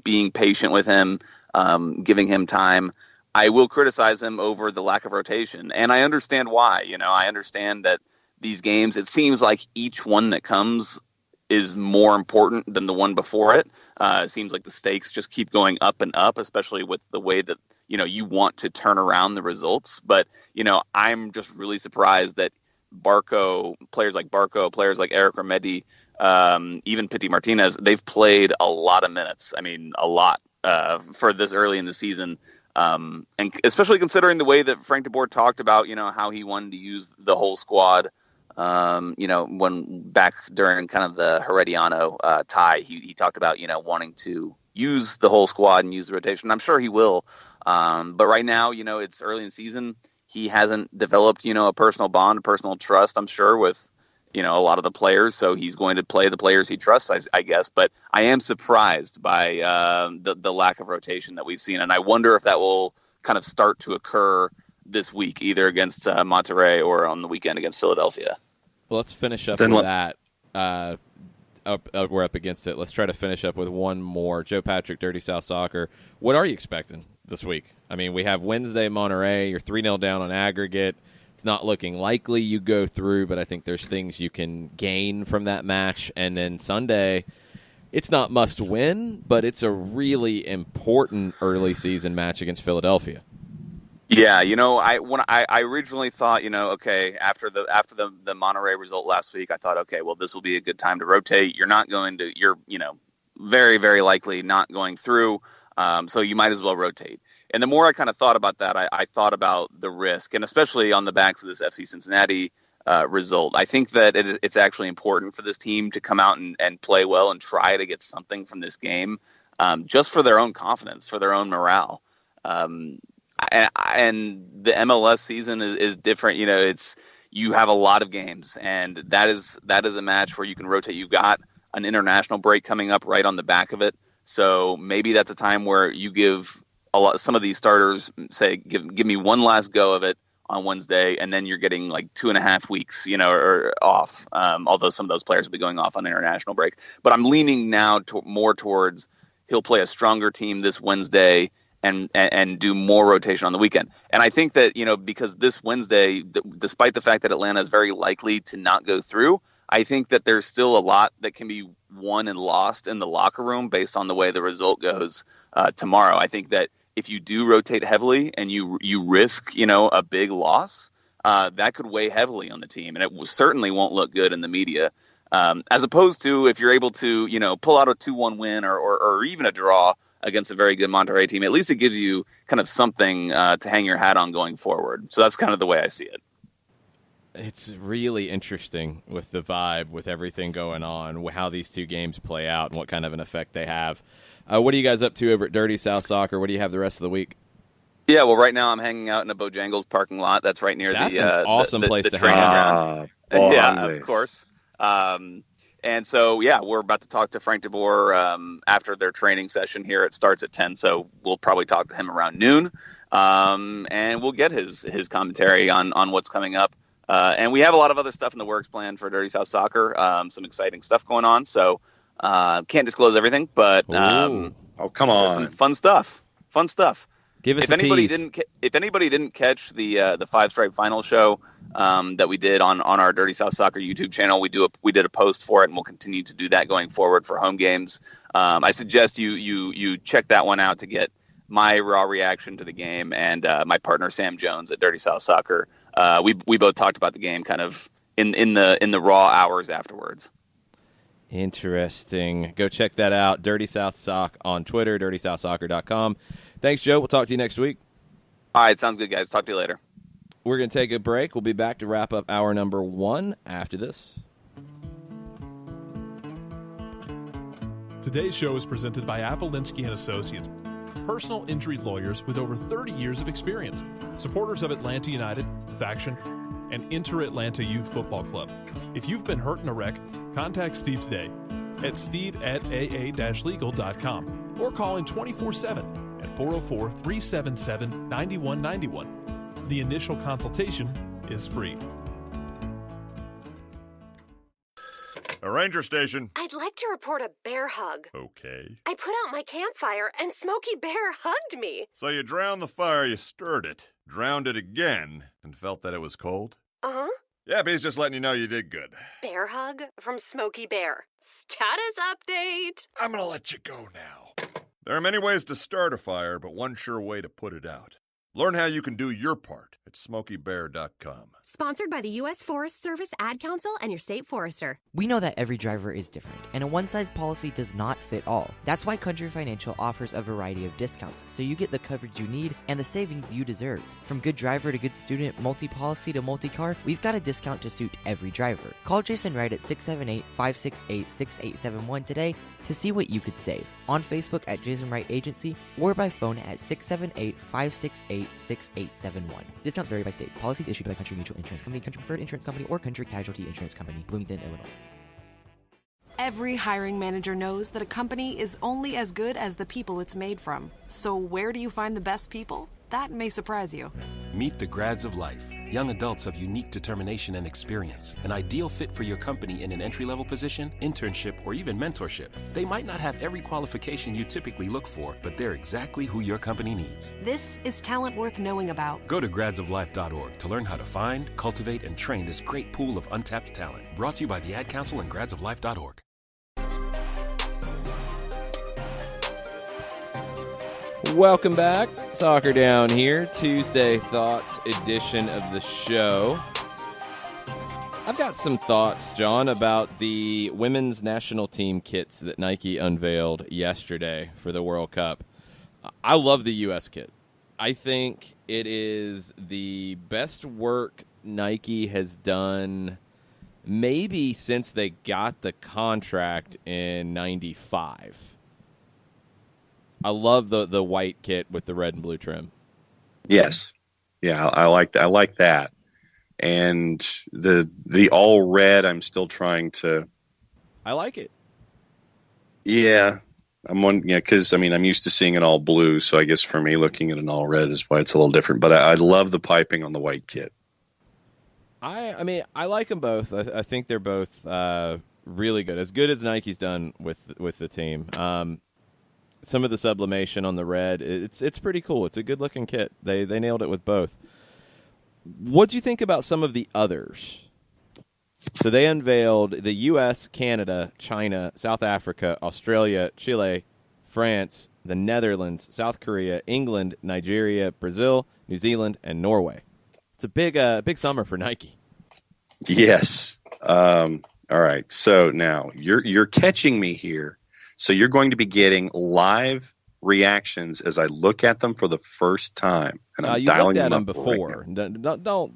being patient with him, giving him time. I will criticize him over the lack of rotation, and I understand why. I understand that these games, it seems like each one that comes is more important than the one before it. It seems like the stakes just keep going up and up, especially with the way that, you want to turn around the results. But, I'm just really surprised that players like Eric Remedi, even Pitti Martinez, they've played a lot of minutes. I mean, a lot for this early in the season. And especially considering the way that Frank de Boer talked about, how he wanted to use the whole squad, when back during kind of the Herediano tie, he talked about, wanting to use the whole squad and use the rotation. I'm sure he will. But right now, it's early in the season. He hasn't developed, a personal bond, a personal trust, I'm sure, with, a lot of the players. So he's going to play the players he trusts, I guess. But I am surprised by the lack of rotation that we've seen. And I wonder if that will kind of start to occur this week, either against Monterrey or on the weekend against Philadelphia. Well, let's finish up with that. We're up against it. Let's try to finish up with one more. Joe Patrick, Dirty South Soccer. What are you expecting this week? I mean, we have Wednesday, Monterrey. You're 3-0 down on aggregate. It's not looking likely you go through, but I think there's things you can gain from that match. And then Sunday, it's not must win, but it's a really important early season match against Philadelphia. Yeah, I originally thought, okay, after the Monterrey result last week, I thought, okay, well, this will be a good time to rotate. You're very, very likely not going through, so you might as well rotate. And the more I kind of thought about that, I thought about the risk, and especially on the backs of this FC Cincinnati result. I think that it's actually important for this team to come out and play well and try to get something from this game, just for their own confidence, for their own morale. And the MLS season is different. You have a lot of games, and that is a match where you can rotate. You've got an international break coming up right on the back of it, so maybe that's a time where you give some of these starters, say, give me one last go of it on Wednesday, and then you're getting like 2.5 weeks, or off. Although some of those players will be going off on international break, but I'm leaning now more towards he'll play a stronger team this Wednesday and do more rotation on the weekend. And I think that, because this Wednesday, despite the fact that Atlanta is very likely to not go through, I think that there's still a lot that can be won and lost in the locker room based on the way the result goes tomorrow. I think that if you do rotate heavily and you risk, a big loss, that could weigh heavily on the team, and it certainly won't look good in the media. As opposed to if you're able to, pull out a 2-1 win or even a draw against a very good Monterrey team, at least it gives you kind of something to hang your hat on going forward. So that's kind of the way I see it. It's really interesting with the vibe, with everything going on, how these two games play out and what kind of an effect they have. What are you guys up to over at Dirty South Soccer? What do you have the rest of the week? Yeah, well, right now I'm hanging out in a Bojangles parking lot. That's right near That's the an awesome place to training hang ground. Yeah, of course. And so, we're about to talk to Frank de Boer after their training session here. It starts at 10, so we'll probably talk to him around noon, and we'll get his commentary on what's coming up. And we have a lot of other stuff in the works planned for Dirty South Soccer, some exciting stuff going on. So can't disclose everything, but come on, some fun stuff. Give us if anybody didn't catch the Five Stripe Final show that we did on our Dirty South Soccer YouTube channel, we did a post for it, and we'll continue to do that going forward for home games. I suggest you check that one out to get my raw reaction to the game, and my partner Sam Jones at Dirty South Soccer. We both talked about the game kind of in the raw hours afterwards. Interesting. Go check that out. Dirty South Sock on Twitter, dirtysouthsoccer.com. Thanks, Joe. We'll talk to you next week. All right, sounds good, guys. Talk to you later. We're going to take a break. We'll be back to wrap up hour number 1 after this. Today's show is presented by Appolinsky & Associates, personal injury lawyers with over 30 years of experience, supporters of Atlanta United, Faction, and Inter-Atlanta Youth Football Club. If you've been hurt in a wreck, contact Steve today at steve@aa-legal.com or call in 24/7 at 404-377-9191. The initial consultation is free. A ranger station. I'd like to report a bear hug. Okay. I put out my campfire and Smokey Bear hugged me. So you drowned the fire, you stirred it, drowned it again, and felt that it was cold? Uh-huh. Yep, he's just letting you know you did good. Bear hug from Smokey Bear. Status update. I'm gonna let you go now. There are many ways to start a fire, but one sure way to put it out. Learn how you can do your part at SmokeyBear.com. Sponsored by the U.S. Forest Service Ad Council and your state forester. We know that every driver is different, and a one-size policy does not fit all. That's why Country Financial offers a variety of discounts, so you get the coverage you need and the savings you deserve. From good driver to good student, multi-policy to multi-car, we've got a discount to suit every driver. Call Jason Wright at 678-568-6871 today to see what you could save. On Facebook at Jason Wright Agency or by phone at 678-568-6871. Discounts vary by state. Policies issued by Country Mutual Insurance Company, Country Preferred Insurance Company, or Country Casualty Insurance Company, Bloomington, Illinois. Every hiring manager knows that a company is only as good as the people it's made from. So where do you find the best people? That may surprise you. Meet the grads of life. Young adults of unique determination and experience. An ideal fit for your company in an entry-level position, internship, or even mentorship. They might not have every qualification you typically look for, but they're exactly who your company needs. This is talent worth knowing about. Go to gradsoflife.org to learn how to find, cultivate, and train this great pool of untapped talent. Brought to you by the Ad Council and gradsoflife.org. Welcome back. Soccer Down here. Tuesday Thoughts edition of the show. I've got some thoughts, John, about the women's national team kits that Nike unveiled yesterday for the World Cup. I love the U.S. kit. I think it is the best work Nike has done maybe since they got the contract in 95. I love the white kit with the red and blue trim. Yes. Yeah, I like that. I like that. And the all red, I'm still trying to. I like it. Yeah. Because I'm used to seeing it all blue, so I guess for me, looking at an all red is why it's a little different. But I love the piping on the white kit. I like them both. I think they're both really good as Nike's done with the team. Some of the sublimation on the red, it's pretty cool. It's a good looking kit. They nailed it with both. What do you think about some of the others? So they unveiled the U.S., Canada, China, South Africa, Australia, Chile, France, the Netherlands, South Korea, England, Nigeria, Brazil, New Zealand, and Norway. It's a big summer for Nike. Yes. All right. So now you're catching me here. So you're going to be getting live reactions as I look at them for the first time, and I'm you dialing looked at them up before. Right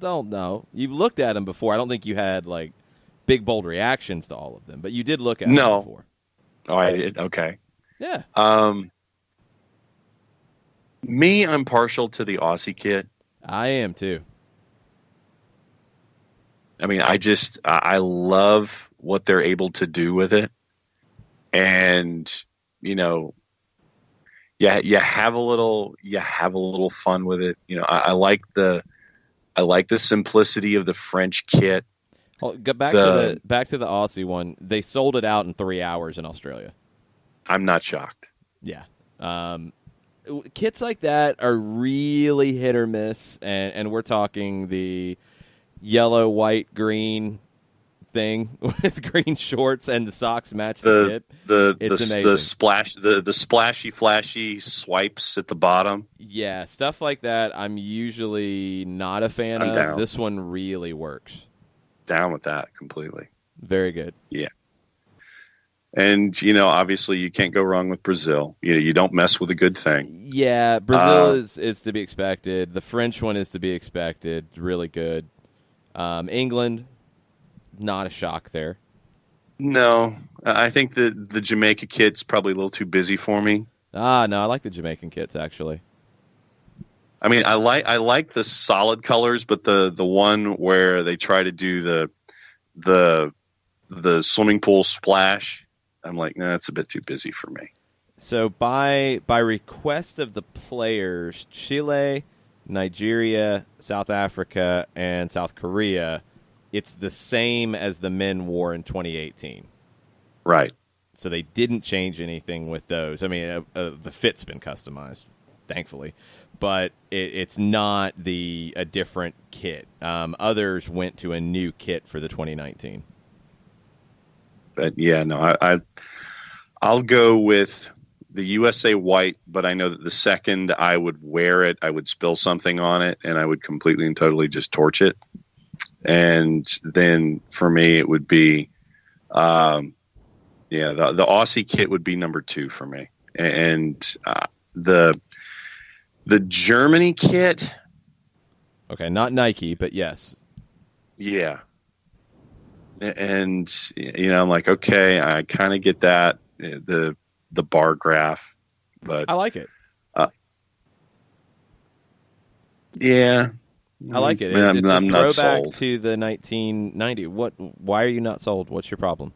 Don't know. You've looked at them before. I don't think you had like big bold reactions to all of them, but you did look at them before. Oh, I did. Okay. Yeah. I'm partial to the Aussie kit. I am too. I mean, I love what they're able to do with it. And, you have a little fun with it. I like the simplicity of the French kit. Well, go back to the Aussie one. They sold it out in 3 hours in Australia. I'm not shocked. Yeah. Kits like that are really hit or miss, and we're talking the yellow, white, green thing with green shorts and the socks match the kit. It's amazing. The splashy, flashy swipes at the bottom. Yeah, stuff like that I'm usually not a fan of. Down. This one really works. Down with that completely. Very good. Yeah. And, obviously you can't go wrong with Brazil. You don't mess with a good thing. Yeah, Brazil is to be expected. The French one is to be expected. Really good. England, not a shock there. No, I think the Jamaica kit's probably a little too busy for me. No, I like the Jamaican kits actually. I mean, I like the solid colors, but the one where they try to do the swimming pool splash, I'm like, nah, that's a bit too busy for me. So by request of the players, Chile, Nigeria, South Africa, and South Korea, it's the same as the men wore in 2018. Right. So they didn't change anything with those. I mean, the fit's been customized, thankfully, but it's not a different kit. Others went to a new kit for the 2019. But yeah, no, I'll go with the USA white, but I know that the second I would wear it, I would spill something on it, and I would completely and totally just torch it. And then for me, it would be, the Aussie kit would be number 2 for me, and the Germany kit. Okay, not Nike, but yes. Yeah. And I'm like, okay, I kind of get that the bar graph, but I like it. Yeah. I like it. I'm It's a not throwback sold. to the 1990. Why are you not sold? What's your problem?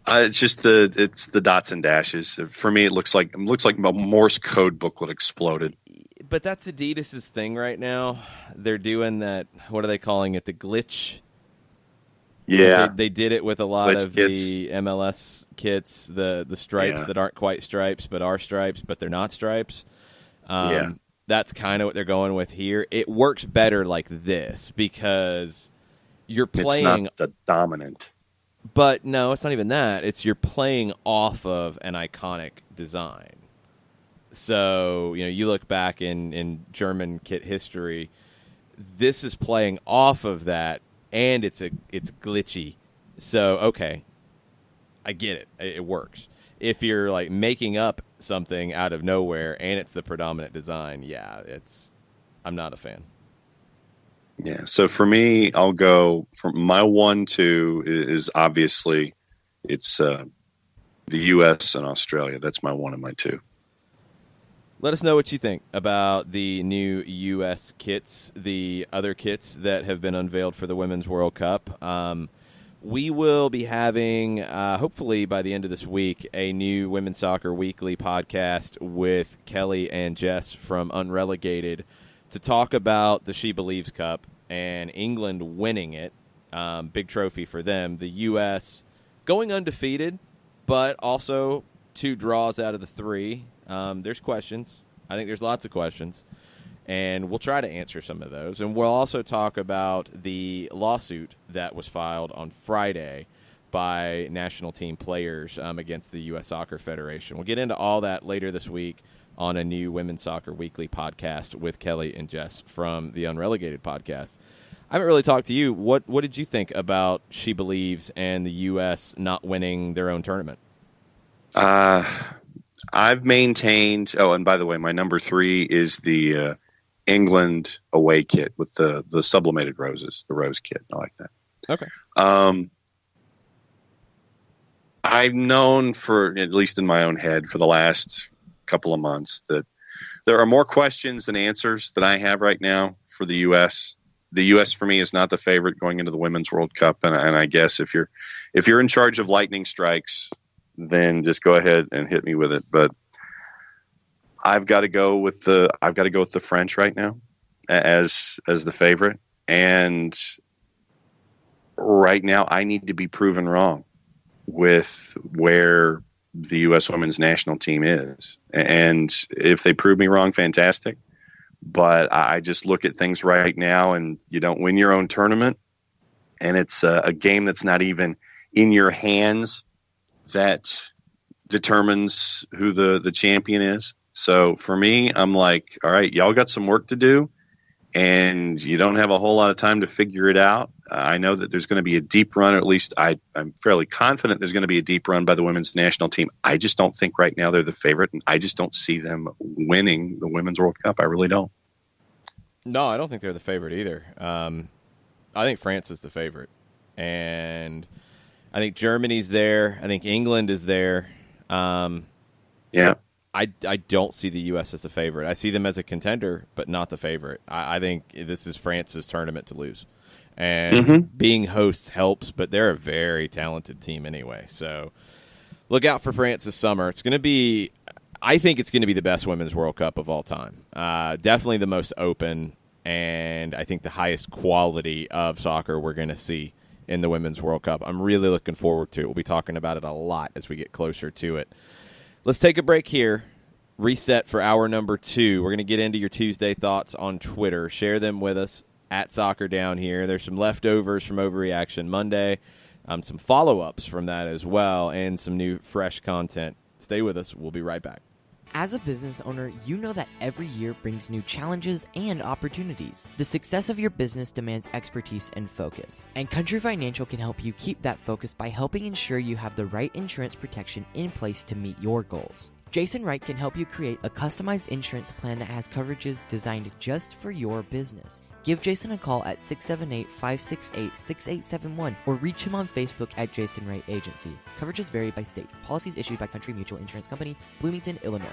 It's just it's the dots and dashes. For me, it looks like a Morse code booklet exploded. But that's Adidas's thing right now. They're doing that. What are they calling it? The glitch. Yeah, they did it with a lot Glitch of kits. the MLS kits. The stripes Yeah. that aren't quite stripes, but are stripes, but they're not stripes. Yeah. That's kind of what they're going with here. It works better like this because you're playing. It's not the dominant. But no, it's not even that. It's you're playing off of an iconic design. So, you look back in German kit history, this is playing off of that, and it's glitchy. So, okay, I get it. It works. If you're like making up something out of nowhere and it's the predominant design, I'm not a fan. Yeah. So for me, I'll go for my 1-2 is obviously it's the U.S. and Australia. That's my 1 and my 2. Let us know what you think about the new U.S. kits, the other kits that have been unveiled for the Women's World Cup. We will be having, hopefully by the end of this week, a new Women's Soccer Weekly podcast with Kelly and Jess from Unrelegated to talk about the She Believes Cup and England winning it. Big trophy for them. The U.S. going undefeated, but also 2 draws out of the 3. There's questions. I think there's lots of questions, and we'll try to answer some of those. And we'll also talk about the lawsuit that was filed on Friday by national team players against the U.S. Soccer Federation. We'll get into all that later this week on a new Women's Soccer Weekly podcast with Kelly and Jess from the Unrelegated podcast. I haven't really talked to you. What did you think about She Believes and the U.S. not winning their own tournament? I've maintained. Oh, and by the way, my number 3 is the England away kit with the sublimated roses, the rose kit. I like that. Okay. I've known for, at least in my own head, for the last couple of months that there are more questions than answers that I have right now for the U.S. The U.S. for me is not the favorite going into the Women's World Cup, and I guess if you're in charge of lightning strikes, then just go ahead and hit me with it. But I've got to go with the French right now as the favorite, and right now I need to be proven wrong with where the U.S. women's national team is. And if they prove me wrong, fantastic. But I just look at things right now, and you don't win your own tournament, and it's a game that's not even in your hands that determines who the champion is. So for me, I'm like, all right, y'all got some work to do, and you don't have a whole lot of time to figure it out. I know that there's going to be a deep run, or at least I'm fairly confident there's going to be a deep run by the women's national team. I just don't think right now they're the favorite, and I just don't see them winning the Women's World Cup. I really don't. No, I don't think they're the favorite either. I think France is the favorite, and I think Germany's there. I think England is there. Yeah. I don't see the U.S. as a favorite. I see them as a contender, but not the favorite. I think this is France's tournament to lose. And being hosts helps, but they're a very talented team anyway. So look out for France this summer. It's going to be, I think it's going to be the best Women's World Cup of all time. Definitely the most open, and I think the highest quality of soccer we're going to see in the Women's World Cup. I'm really looking forward to it. We'll be talking about it a lot as we get closer to it. Let's take a break here. Reset for hour number 2. We're going to get into your Tuesday thoughts on Twitter. Share them with us at Soccer Down Here. There's some leftovers from Overreaction Monday, some follow-ups from that as well, and some new fresh content. Stay with us. We'll be right back. As a business owner, you know that every year brings new challenges and opportunities. The success of your business demands expertise and focus. And Country Financial can help you keep that focus by helping ensure you have the right insurance protection in place to meet your goals. Jason Wright can help you create a customized insurance plan that has coverages designed just for your business. Give Jason a call at 678-568-6871 or reach him on Facebook at Jason Wright Agency. Coverages vary by state. Policies issued by Country Mutual Insurance Company, Bloomington, Illinois.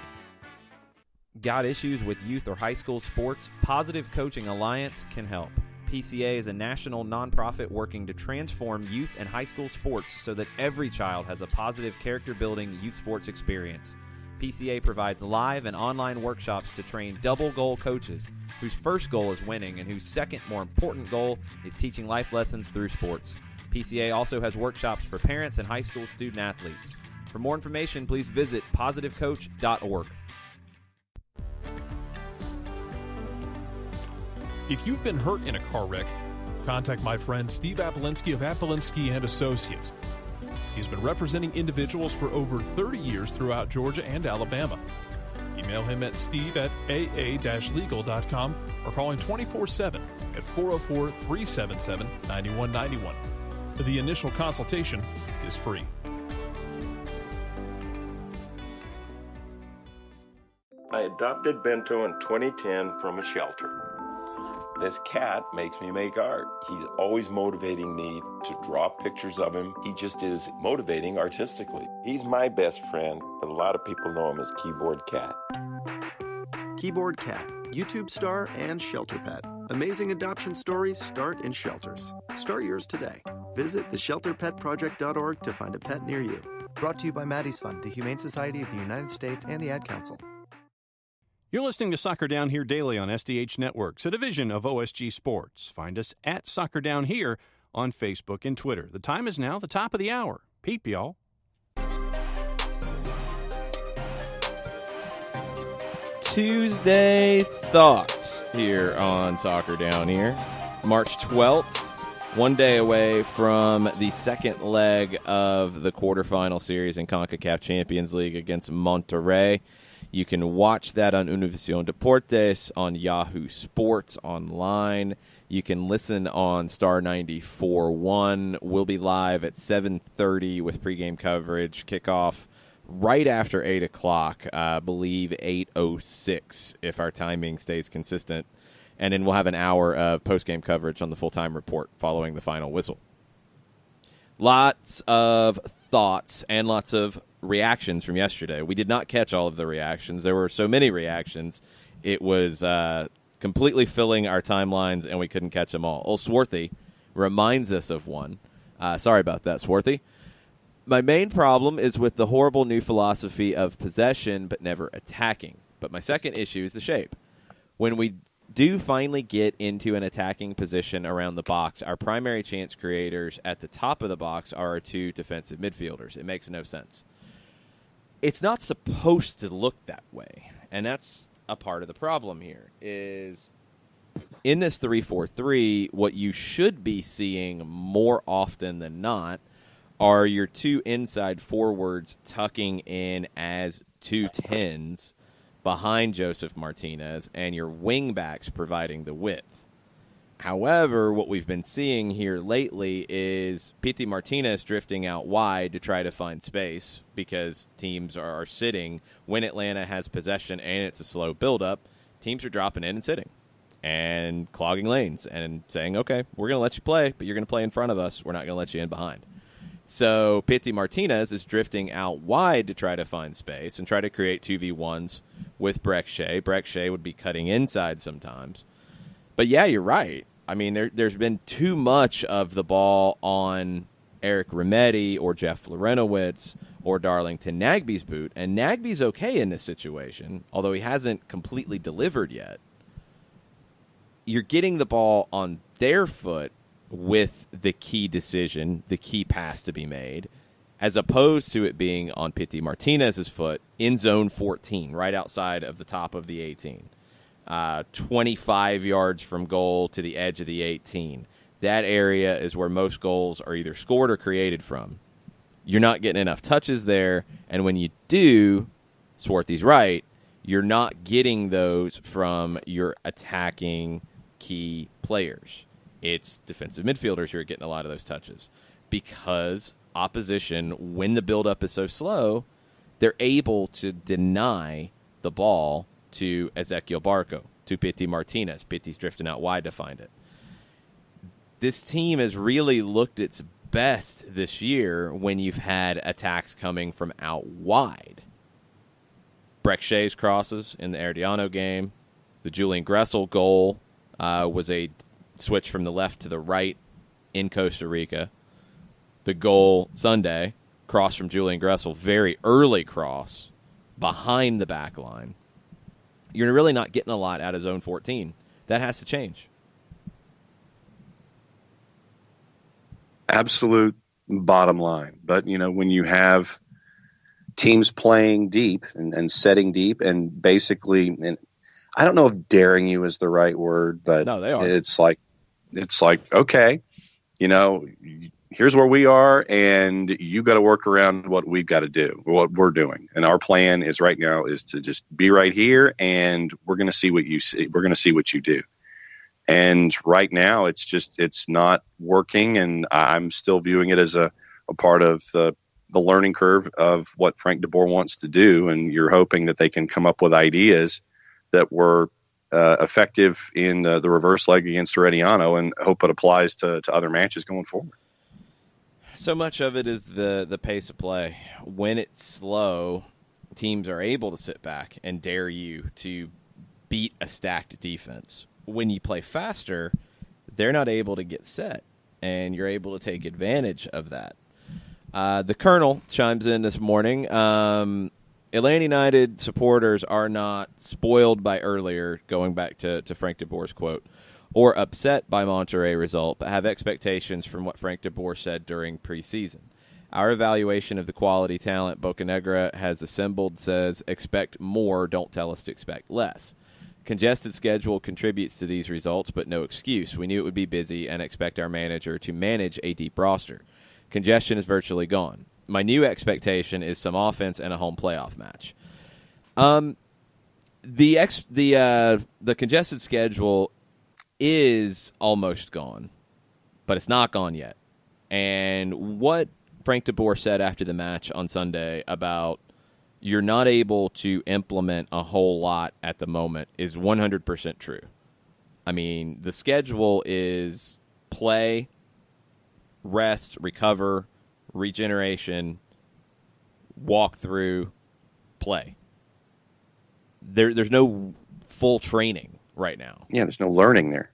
Got issues with youth or high school sports? Positive Coaching Alliance can help. PCA is a national nonprofit working to transform youth and high school sports so that every child has a positive character-building youth sports experience. PCA provides live and online workshops to train double-goal coaches whose first goal is winning and whose second, more important goal is teaching life lessons through sports. PCA also has workshops for parents and high school student-athletes. For more information, please visit positivecoach.org. If you've been hurt in a car wreck, contact my friend Steve Apolinsky of Apolinsky & Associates. He's been representing individuals for over 30 years throughout Georgia and Alabama. Email him at steve@aa-legal.com or call him 24/7 at 404-377-9191. The initial consultation is free. I adopted Bento in 2010 from a shelter. This cat makes me make art. He's always motivating me to draw pictures of him. He just is motivating artistically. He's my best friend, but a lot of people know him as Keyboard Cat. Keyboard Cat, YouTube star and shelter pet. Amazing adoption stories start in shelters. Start yours today. Visit theshelterpetproject.org to find a pet near you. Brought to you by Maddie's Fund, the Humane Society of the United States, and the Ad Council. You're listening to Soccer Down Here daily on SDH Networks, a division of OSG Sports. Find us at Soccer Down Here on Facebook and Twitter. The time is now the top of the hour. Peep, y'all. Tuesday thoughts here on Soccer Down Here. March 12th, one day away from the second leg of the quarterfinal series in CONCACAF Champions League against Monterrey. You can watch that on Univision Deportes, on Yahoo Sports online. You can listen on Star 94.1. We'll be live at 7:30 with pregame coverage. Kickoff right after 8 o'clock, I believe 8:06 if our timing stays consistent. And then we'll have an hour of postgame coverage on the full-time report following the final whistle. Lots of thoughts and lots of reactions from yesterday. We did not catch all of the reactions. There were so many reactions. It was completely filling our timelines, and we couldn't catch them all. Old Swarthy reminds us of one. Sorry about that, Swarthy. My main problem is with the horrible new philosophy of possession but never attacking. But my second issue is the shape. When we do finally get into an attacking position around the box, our primary chance creators at the top of the box are our two defensive midfielders. It makes no sense. It's not supposed to look that way, and that's a part of the problem here, is in this 3-4-3, what you should be seeing more often than not are your two inside forwards tucking in as 2 10s behind Joseph Martinez and your wingbacks providing the width. However, what we've been seeing here lately is Pity Martinez drifting out wide to try to find space because teams are sitting. When Atlanta has possession and it's a slow buildup, teams are dropping in and sitting and clogging lanes and saying, okay, we're going to let you play, but you're going to play in front of us. We're not going to let you in behind. So Pity Martinez is drifting out wide to try to find space and try to create 2v1s with Breck Shea. Breck Shea would be cutting inside sometimes. But, yeah, you're right. I mean, there's been too much of the ball on Eric Remedi or Jeff Lorenowitz or Darlington Nagbe's boot, and Nagbe's okay in this situation, although he hasn't completely delivered yet. You're getting the ball on their foot with the key decision, the key pass to be made, as opposed to it being on Pity Martinez's foot in zone 14, right outside of the top of the 18. 25 yards from goal to the edge of the 18. That area is where most goals are either scored or created from. You're not getting enough touches there, and when you do, Swarthy's right, you're not getting those from your attacking key players. It's defensive midfielders who are getting a lot of those touches because opposition, when the buildup is so slow, they're able to deny the ball to Ezequiel Barco, to Pity Martinez. Pity's drifting out wide to find it. This team has really looked its best this year when you've had attacks coming from out wide. Breck Shea's crosses in the Herediano game. The Julian Gressel goal was a switch from the left to the right in Costa Rica. The goal Sunday, cross from Julian Gressel, very early cross behind the back line. You're really not getting a lot out of zone 14. That has to change. Absolute bottom line. But, you know, when you have teams playing deep and setting deep and basically, and I don't know if daring you is the right word, but no, they are. It's like, okay, you know, here's where we are, and you got to work around what we've got to do, what we're doing. And our plan is right now is to just be right here, and we're going to see what you see. We're going to see what you do. And right now, it's not working, and I'm still viewing it as a part of the the learning curve of what Frank DeBoer wants to do, and you're hoping that they can come up with ideas that were effective in the reverse leg against Herediano, and hope it applies to other matches going forward. So much of it is the pace of play. When it's slow, teams are able to sit back and dare you to beat a stacked defense. When you play faster, they're not able to get set, and you're able to take advantage of that. The Colonel chimes in this morning. Atlanta United supporters are not spoiled by earlier, going back to Frank DeBoer's quote, or upset by Monterrey result, but have expectations from what Frank DeBoer said during preseason. Our evaluation of the quality talent Bocanegra has assembled says, expect more, don't tell us to expect less. Congested schedule contributes to these results, but no excuse. We knew it would be busy and expect our manager to manage a deep roster. Congestion is virtually gone. My new expectation is some offense and a home playoff match. The congested schedule is almost gone, but it's not gone yet. And what Frank DeBoer said after the match on Sunday about you're not able to implement a whole lot at the moment is 100% true. I mean, the schedule is play, rest, recover, regeneration, walk through, play. There's no full training right now. Yeah, there's no learning there.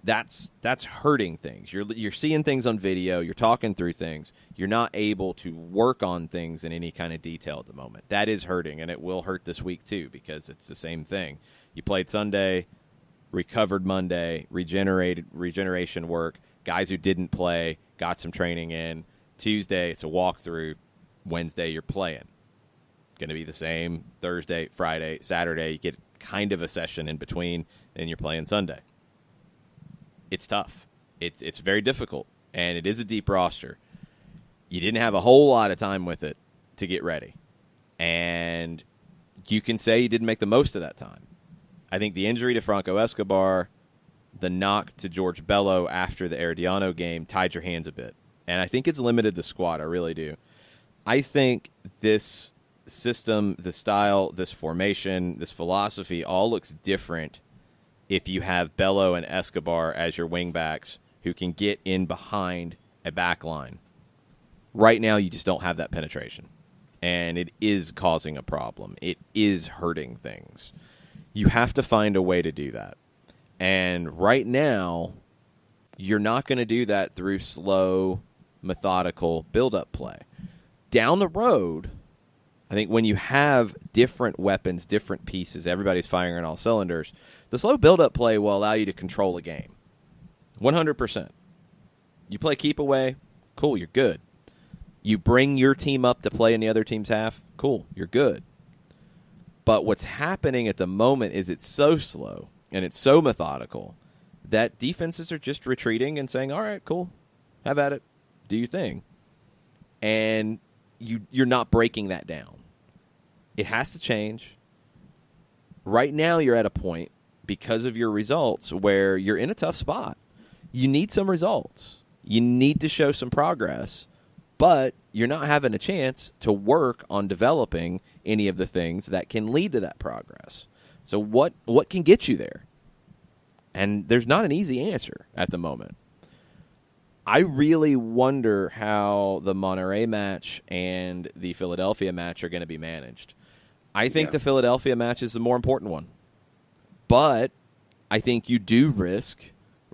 That's hurting things. You're seeing things on video. You're talking through things. You're not able to work on things in any kind of detail at the moment. That is hurting, and it will hurt this week too because it's the same thing. You played Sunday, recovered Monday, regeneration work. Guys who didn't play got some training in. Tuesday, it's a walkthrough. Wednesday, you're playing. Going to be the same Thursday, Friday, Saturday. You get kind of a session in between, and you're playing Sunday. It's tough. It's very difficult, and it is a deep roster. You didn't have a whole lot of time with it to get ready, and you can say you didn't make the most of that time. I think the injury to Franco Escobar, the knock to George Bello after the Herediano game tied your hands a bit, and I think it's limited the squad. I really do. I think this system, the style, this formation, this philosophy all looks different if you have Bello and Escobar as your wingbacks who can get in behind a back line. Right now, you just don't have that penetration, and it is causing a problem. It is hurting things. You have to find a way to do that. And right now, you're not going to do that through slow, methodical build-up play. Down the road, I think when you have different weapons, different pieces, everybody's firing on all cylinders, the slow build-up play will allow you to control a game. 100%. You play keep away, cool, you're good. You bring your team up to play in the other team's half, cool, you're good. But what's happening at the moment is it's so slow and it's so methodical that defenses are just retreating and saying, all right, cool, have at it, do your thing. And you're not breaking that down. It has to change. Right now you're at a point, because of your results, where you're in a tough spot. You need some results. You need to show some progress, but you're not having a chance to work on developing any of the things that can lead to that progress. So what can get you there? And there's not an easy answer at the moment. I really wonder how the Monterrey match and the Philadelphia match are going to be managed. I think the Philadelphia match is the more important one. But I think you do risk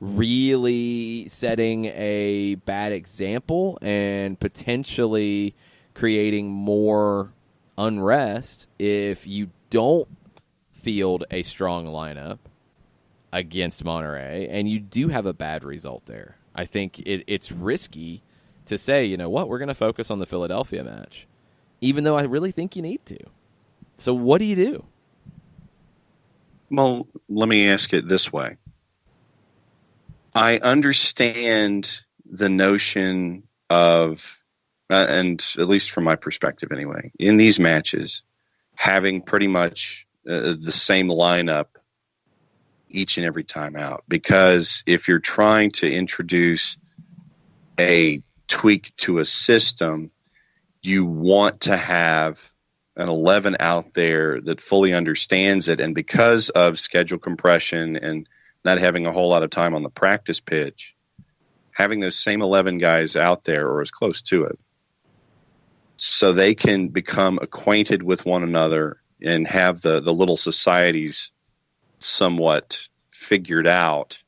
really setting a bad example and potentially creating more unrest if you don't field a strong lineup against Monterrey and you do have a bad result there. I think it's risky to say, you know what, we're going to focus on the Philadelphia match, even though I really think you need to. So what do you do? Well, let me ask it this way. I understand the notion of, and at least from my perspective anyway, in these matches, having pretty much the same lineup each and every time out. Because if you're trying to introduce a tweak to a system, you want to have an 11 out there that fully understands it. And because of schedule compression and not having a whole lot of time on the practice pitch, having those same 11 guys out there or as close to it, so they can become acquainted with one another and have the little societies somewhat figured out.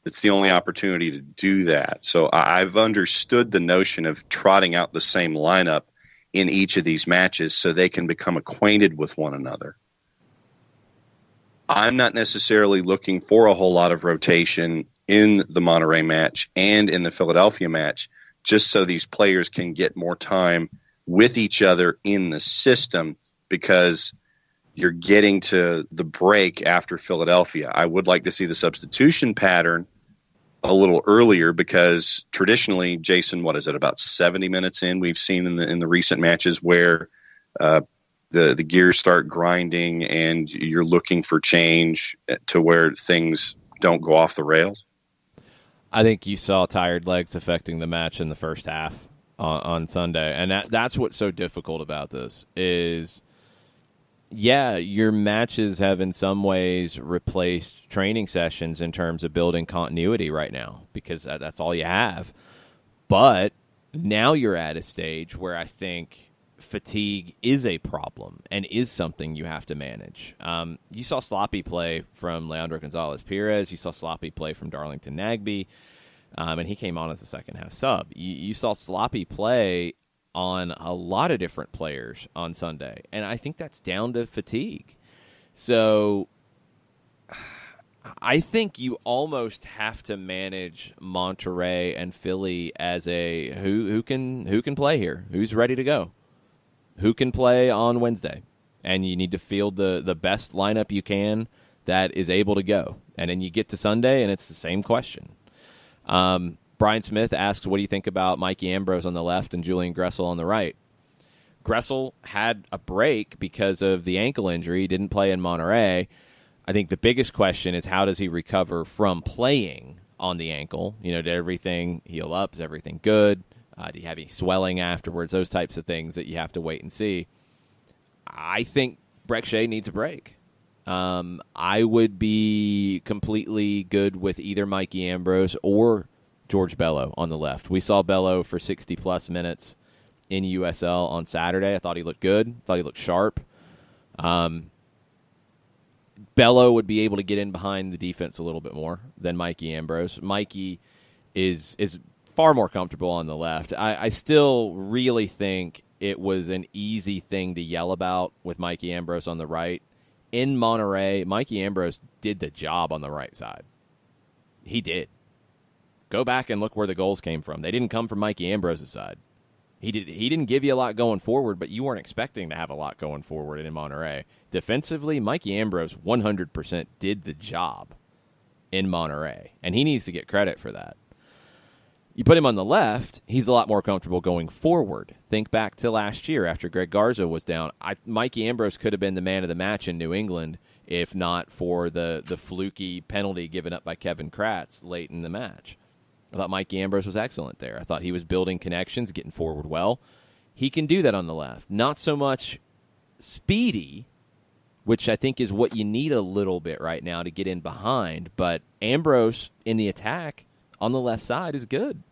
It's the only opportunity to do that. So I've understood the notion of trotting out the same lineup in each of these matches so they can become acquainted with one another. I'm not necessarily looking for a whole lot of rotation in the Monterey match and in the Philadelphia match, just so these players can get more time with each other in the system, because you're getting to the break after Philadelphia. I would like to see the substitution pattern a little earlier, because traditionally, Jason, what is it, about 70 minutes in, we've seen in the recent matches where the gears start grinding and you're looking for change to where things don't go off the rails? I think you saw tired legs affecting the match in the first half on Sunday, and that's what's so difficult about this is, yeah, your matches have in some ways replaced training sessions in terms of building continuity right now, because that's all you have. But now you're at a stage where I think fatigue is a problem and is something you have to manage. You saw sloppy play from Leandro Gonzalez-Perez. You saw sloppy play from Darlington Nagbe, and he came on as a second-half sub. You saw sloppy play on a lot of different players on Sunday, and I think that's down to fatigue. So I think you almost have to manage Monterey and Philly as a who can play here, who's ready to go, who can play on Wednesday, and you need to field the best lineup you can that is able to go. And then you get to Sunday, and it's the same question. Brian Smith asks, what do you think about Mikey Ambrose on the left and Julian Gressel on the right? Gressel had a break because of the ankle injury. He didn't play in Monterey. I think the biggest question is, how does he recover from playing on the ankle? Did everything heal up? Is everything good? Do you have any swelling afterwards? Those types of things that you have to wait and see. I think Brek Shea needs a break. I would be completely good with either Mikey Ambrose or George Bello on the left. We saw Bello for 60-plus minutes in USL on Saturday. I thought he looked good. Thought he looked sharp. Bello would be able to get in behind the defense a little bit more than Mikey Ambrose. Mikey is far more comfortable on the left. I still really think it was an easy thing to yell about with Mikey Ambrose on the right. In Monterey, Mikey Ambrose did the job on the right side. He did. Go back and look where the goals came from. They didn't come from Mikey Ambrose's side. He didn't give you a lot going forward, but you weren't expecting to have a lot going forward in Monterey. Defensively, Mikey Ambrose 100% did the job in Monterey, and he needs to get credit for that. You put him on the left, he's a lot more comfortable going forward. Think back to last year after Greg Garza was down. Mikey Ambrose could have been the man of the match in New England if not for the fluky penalty given up by Kevin Kratz late in the match. I thought Mikey Ambrose was excellent there. I thought he was building connections, getting forward well. He can do that on the left. Not so much speedy, which I think is what you need a little bit right now to get in behind, but Ambrose in the attack on the left side is good.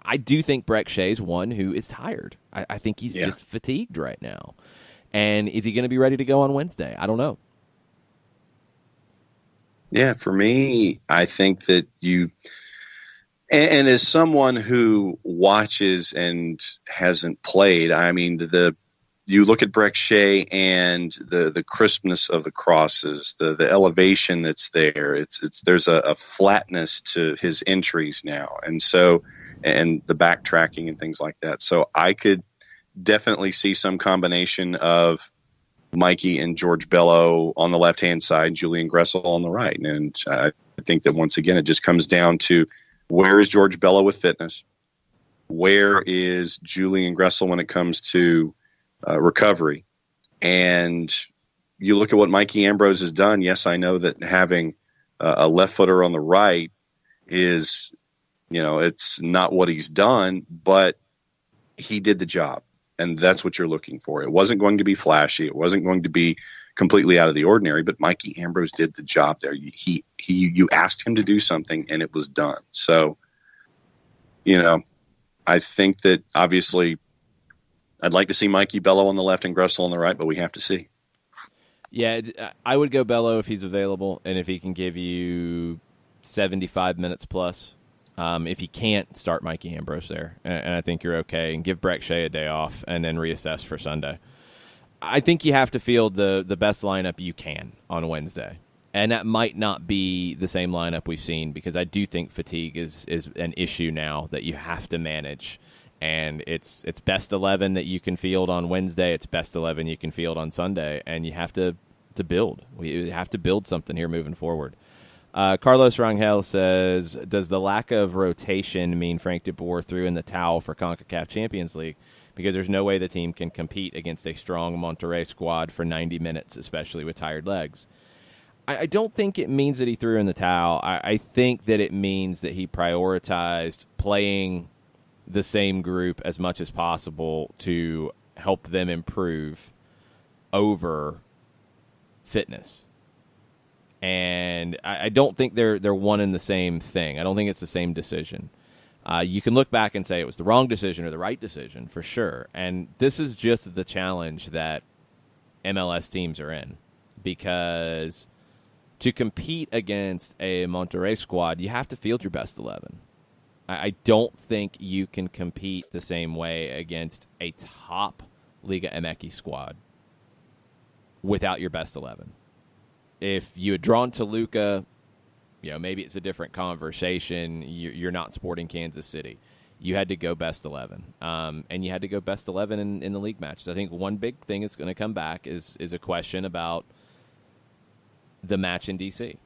I do think Brek Shea's one who is tired. I think he's just fatigued right now. And is he going to be ready to go on Wednesday? I don't know. Yeah, for me, I think that you... And as someone who watches and hasn't played, I mean, you look at Brek Shea and the crispness of the crosses, the elevation that's there. There's a flatness to his entries now, and the backtracking and things like that. So I could definitely see some combination of Mikey and George Bello on the left-hand side, Julian Gressel on the right, and I think that once again it just comes down to, where is George Bello with fitness? Where is Julian Gressel when it comes to recovery? And you look at what Mikey Ambrose has done. Yes, I know that having a left footer on the right is, it's not what he's done, but he did the job. And that's what you're looking for. It wasn't going to be flashy. It wasn't going to be completely out of the ordinary, but Mikey Ambrose did the job there. You asked him to do something and it was done. So, I think that obviously I'd like to see Mikey Bello on the left and Gressel on the right, but we have to see. Yeah, I would go Bello if he's available and if he can give you 75 minutes plus. If he can't, start Mikey Ambrose there, and I think you're okay. And give Breck Shea a day off and then reassess for Sunday. I think you have to field the best lineup you can on Wednesday. And that might not be the same lineup we've seen because I do think fatigue is an issue now that you have to manage. And it's best 11 that you can field on Wednesday. It's best 11 you can field on Sunday. And you have to build. We have to build something here moving forward. Carlos Rangel says, does the lack of rotation mean Frank DeBoer threw in the towel for CONCACAF Champions League? Because there's no way the team can compete against a strong Monterrey squad for 90 minutes, especially with tired legs. I don't think it means that he threw in the towel. I think that it means that he prioritized playing the same group as much as possible to help them improve over fitness. And I don't think they're one and the same thing. I don't think it's the same decision. You can look back and say it was the wrong decision or the right decision for sure. And this is just the challenge that MLS teams are in. Because to compete against a Monterrey squad, you have to field your best 11. I don't think you can compete the same way against a top Liga MX squad without your best 11. If you had drawn Toluca, maybe it's a different conversation. You're not Sporting Kansas City. You had to go best 11. And you had to go best 11 in the league matches. I think one big thing that's going to come back is a question about the match in D.C.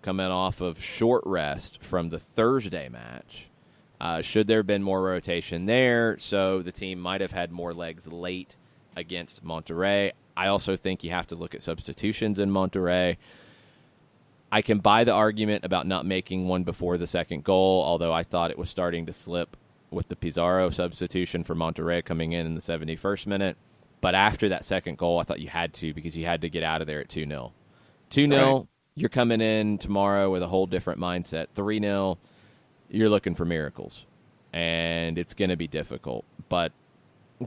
Coming off of short rest from the Thursday match, should there have been more rotation there? So the team might have had more legs late against Monterrey. I also think you have to look at substitutions in Monterrey. I can buy the argument about not making one before the second goal, although I thought it was starting to slip with the Pizarro substitution for Monterrey coming in the 71st minute. But after that second goal, I thought you had to because you had to get out of there at 2-0. 2-0, right. You're coming in tomorrow with a whole different mindset. 3-0, you're looking for miracles. And it's going to be difficult. But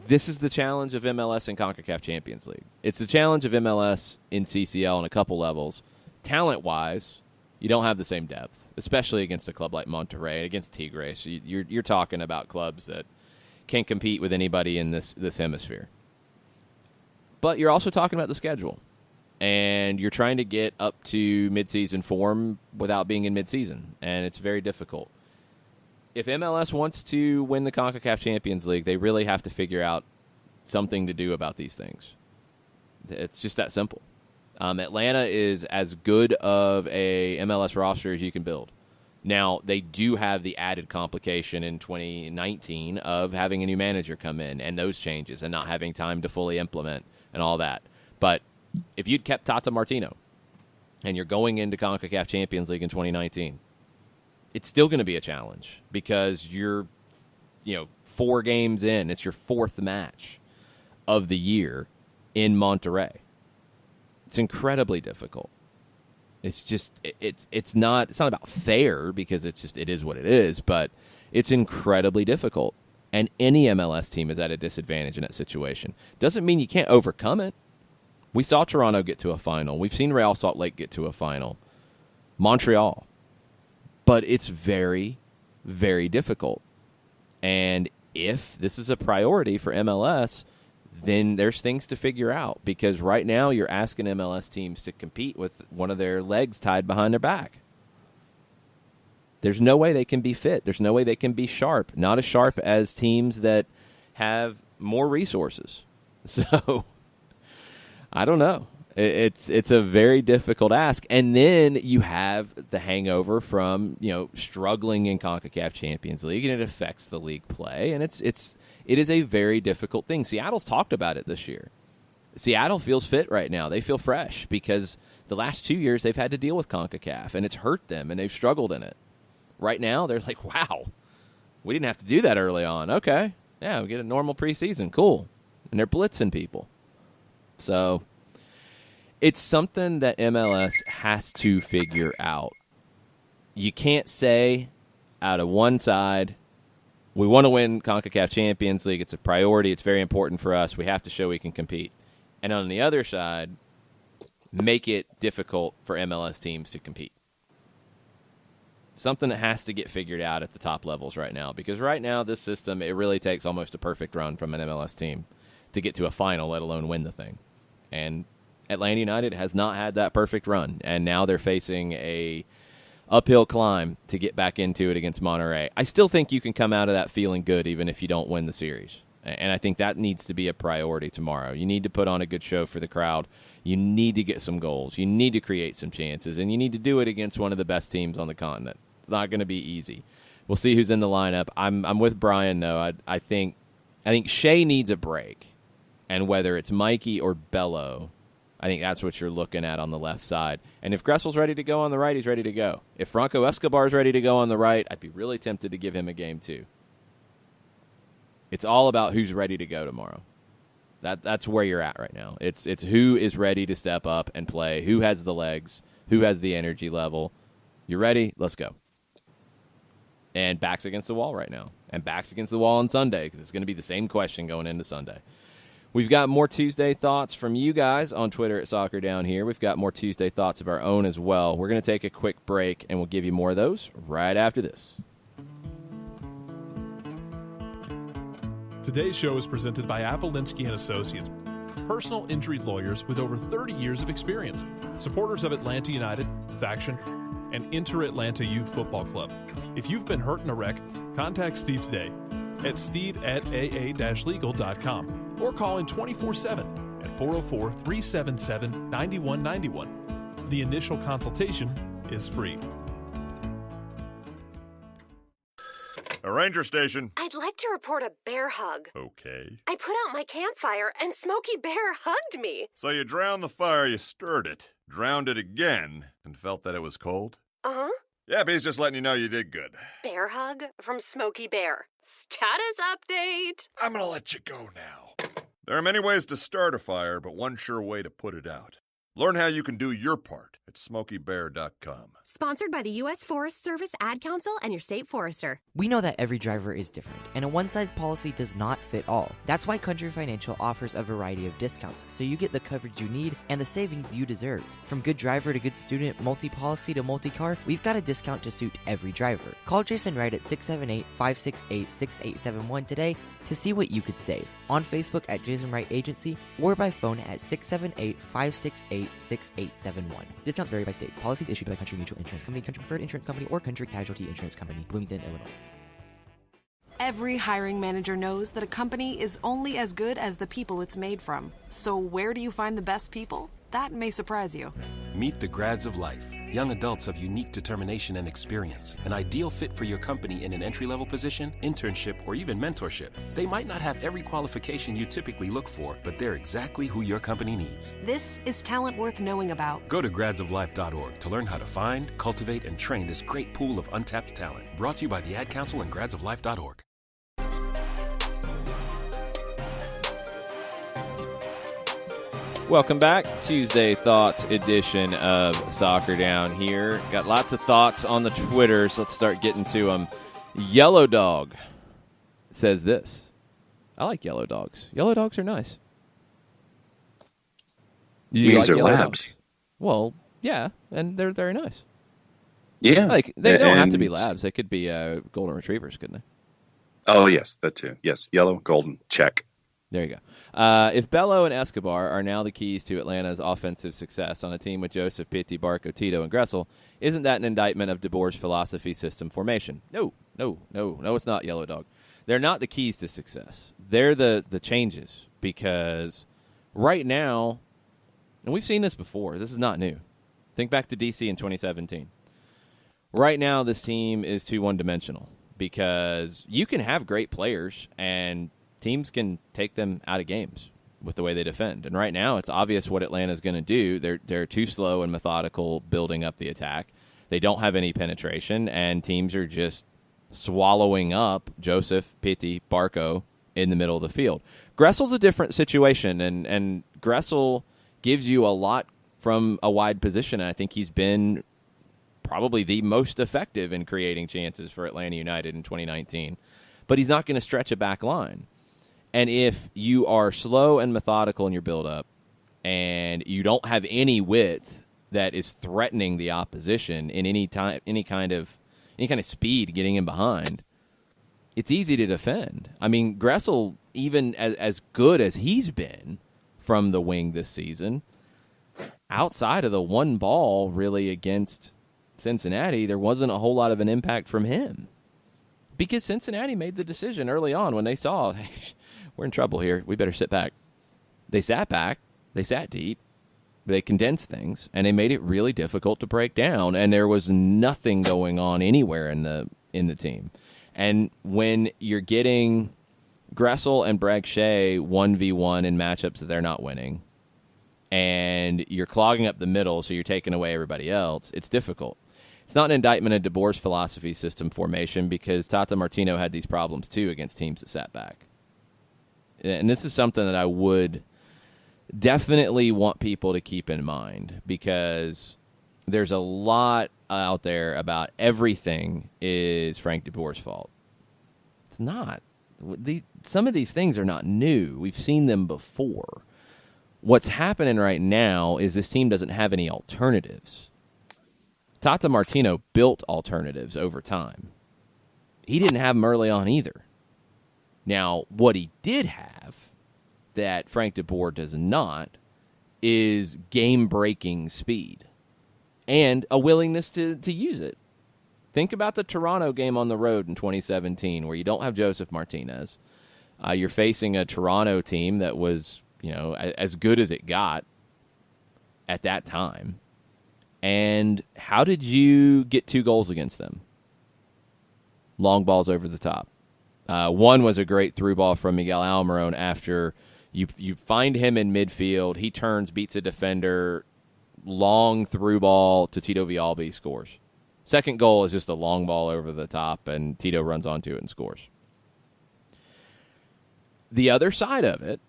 this is the challenge of MLS and CONCACAF Champions League. It's the challenge of MLS in CCL on a couple levels. Talent-wise, you don't have the same depth, especially against a club like Monterrey and against Tigres. So you're talking about clubs that can't compete with anybody in this hemisphere. But you're also talking about the schedule. And you're trying to get up to midseason form without being in midseason. And it's very difficult. If MLS wants to win the CONCACAF Champions League, they really have to figure out something to do about these things. It's just that simple. Atlanta is as good of a MLS roster as you can build. Now, they do have the added complication in 2019 of having a new manager come in and those changes and not having time to fully implement and all that. But if you'd kept Tata Martino and you're going into CONCACAF Champions League in 2019, it's still going to be a challenge because you're, 4 games in. It's your 4th match of the year in Monterrey. It's incredibly difficult. It's just it's not about fair because it is what it is, but it's incredibly difficult. And any MLS team is at a disadvantage in that situation. Doesn't mean you can't overcome it. We saw Toronto get to a final. We've seen Real Salt Lake get to a final. Montreal. But it's very, very difficult. And if this is a priority for MLS, then there's things to figure out. Because right now you're asking MLS teams to compete with one of their legs tied behind their back. There's no way they can be fit. There's no way they can be sharp. Not as sharp as teams that have more resources. So I don't know. It's a very difficult ask. And then you have the hangover from, struggling in CONCACAF Champions League, and it affects the league play. And it is a very difficult thing. Seattle's talked about it this year. Seattle feels fit right now. They feel fresh because the last 2 years they've had to deal with CONCACAF, and it's hurt them, and they've struggled in it. Right now they're like, wow, we didn't have to do that early on. Okay, Yeah, we get a normal preseason. Cool. And they're blitzing people. So it's something that MLS has to figure out. You can't say out of one side, we want to win CONCACAF Champions League. It's a priority. It's very important for us. We have to show we can compete. And on the other side, make it difficult for MLS teams to compete. Something that has to get figured out at the top levels right now. Because right now, this system, it really takes almost a perfect run from an MLS team to get to a final, let alone win the thing. And Atlanta United has not had that perfect run. And now they're facing a uphill climb to get back into it against Monterrey. I still think you can come out of that feeling good even if you don't win the series. And I think that needs to be a priority tomorrow. You need to put on a good show for the crowd. You need to get some goals. You need to create some chances. And you need to do it against one of the best teams on the continent. It's not going to be easy. We'll see who's in the lineup. I'm with Brian, though. I think Shea needs a break. And whether it's Mikey or Bello, I think that's what you're looking at on the left side. And if Gressel's ready to go on the right, he's ready to go. If Franco Escobar's ready to go on the right, I'd be really tempted to give him a game too. It's all about who's ready to go tomorrow. That's where you're at right now. It's who is ready to step up and play, who has the legs, who has the energy level. You ready? Let's go. And backs against the wall right now. And backs against the wall on Sunday because it's going to be the same question going into Sunday. We've got more Tuesday thoughts from you guys on Twitter at Soccer Down Here. We've got more Tuesday thoughts of our own as well. We're going to take a quick break, and we'll give you more of those right after this. Today's show is presented by Appolinsky & Associates, personal injury lawyers with over 30 years of experience, supporters of Atlanta United, Faction, and Inter-Atlanta Youth Football Club. If you've been hurt in a wreck, contact Steve today at steve@aa-legal.com. or call in 24/7 at 404-377-9191. The initial consultation is free. A ranger station. I'd like to report a bear hug. Okay. I put out my campfire and Smokey Bear hugged me. So you drowned the fire, you stirred it, drowned it again, and felt that it was cold? Uh-huh. Yeah, but he's just letting you know you did good. Bear hug from Smokey Bear. Status update. I'm gonna let you go now. There are many ways to start a fire, but one sure way to put it out. Learn how you can do your part at SmokeyBear.com. Sponsored by the U.S. Forest Service Ad Council and your state forester. We know that every driver is different, and a one-size policy does not fit all. That's why Country Financial offers a variety of discounts, so you get the coverage you need and the savings you deserve. From good driver to good student, multi-policy to multi-car, we've got a discount to suit every driver. Call Jason Wright at 678-568-6871 today to see what you could save. On Facebook at Jason Wright Agency or by phone at 678-568-6871. Discounts vary by state. Policies issued by Country Mutual Insurance Company, Country Preferred Insurance Company, or Country Casualty Insurance Company, Bloomington, Illinois. Every hiring manager knows that a company is only as good as the people it's made from. So where do you find the best people? That may surprise you. Meet the grads of life. Young adults of unique determination and experience. An ideal fit for your company in an entry-level position, internship, or even mentorship. They might not have every qualification you typically look for, but they're exactly who your company needs. This is talent worth knowing about. Go to gradsoflife.org to learn how to find, cultivate, and train this great pool of untapped talent. Brought to you by the Ad Council and gradsoflife.org. Welcome back. Tuesday Thoughts edition of Soccer Down Here. Got lots of thoughts on the Twitter, so let's start getting to them. Yellow Dog says this. I like yellow dogs. Yellow dogs are nice. These are labs. Dogs? Well, yeah, and they're very nice. Yeah. Like they don't have to be labs. They could be golden retrievers, couldn't they? Oh, yes, that too. Yes, yellow, golden, check. There you go. If Bello and Escobar are now the keys to Atlanta's offensive success on a team with Joseph, Pitti, Barco, Tito, and Gressel, isn't that an indictment of De Boer's philosophy system formation? No, it's not, Yellow Dog. They're not the keys to success. They're the changes because right now, and we've seen this before, this is not new. Think back to DC in 2017. Right now, this team is too one-dimensional because you can have great players and teams can take them out of games with the way they defend. And right now, it's obvious what Atlanta's going to do. They're too slow and methodical building up the attack. They don't have any penetration, and teams are just swallowing up Joseph, Pitti, Barco, in the middle of the field. Gressel's a different situation, and Gressel gives you a lot from a wide position. I think he's been probably the most effective in creating chances for Atlanta United in 2019. But he's not going to stretch a back line. And if you are slow and methodical in your build-up and you don't have any width that is threatening the opposition in any kind of speed getting in behind, it's easy to defend. I mean, Gressel, even as good as he's been from the wing this season, outside of the one ball really against Cincinnati, there wasn't a whole lot of an impact from him. Because Cincinnati made the decision early on when they saw, hey, we're in trouble here, we better sit back. They sat back, they sat deep, they condensed things, and they made it really difficult to break down, and there was nothing going on anywhere in the team. And when you're getting Gressel and Bragg Shea 1v1 in matchups that they're not winning, and you're clogging up the middle, so you're taking away everybody else, it's difficult. It's not an indictment of DeBoer's philosophy system formation, because Tata Martino had these problems too against teams that sat back. And this is something that I would definitely want people to keep in mind, because there's a lot out there about everything is Frank DeBoer's fault. It's not. Some of these things are not new. We've seen them before. What's happening right now is this team doesn't have any alternatives. Tata Martino built alternatives over time. He didn't have them early on either. Now, what he did have that Frank DeBoer does not is game-breaking speed and a willingness to use it. Think about the Toronto game on the road in 2017 where you don't have Joseph Martinez. You're facing a Toronto team that was, as good as it got at that time. And how did you get 2 goals against them? Long balls over the top. One was a great through ball from Miguel Almiron after you find him in midfield. He turns, beats a defender, long through ball to Tito Villalby, scores. Second goal is just a long ball over the top, and Tito runs onto it and scores. The other side of it,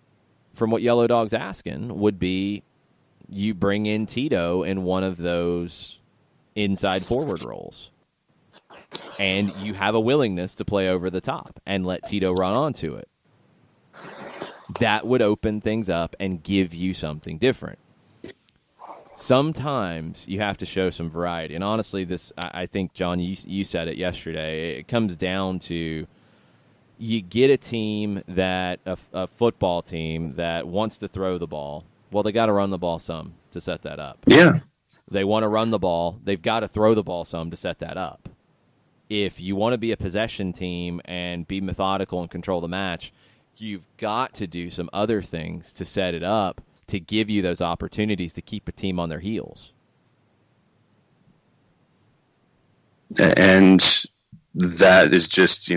from what Yellow Dog's asking, would be you bring in Tito in one of those inside forward roles. And you have a willingness to play over the top and let Tito run onto it. That would open things up and give you something different. Sometimes you have to show some variety. And honestly, I think, John, you said it yesterday. It comes down to you get a team a football team that wants to throw the ball. Well, they got to run the ball some to set that up. Yeah. They want to run the ball. They've got to throw the ball some to set that up. If you want to be a possession team and be methodical and control the match, you've got to do some other things to set it up to give you those opportunities to keep a team on their heels. And that is just,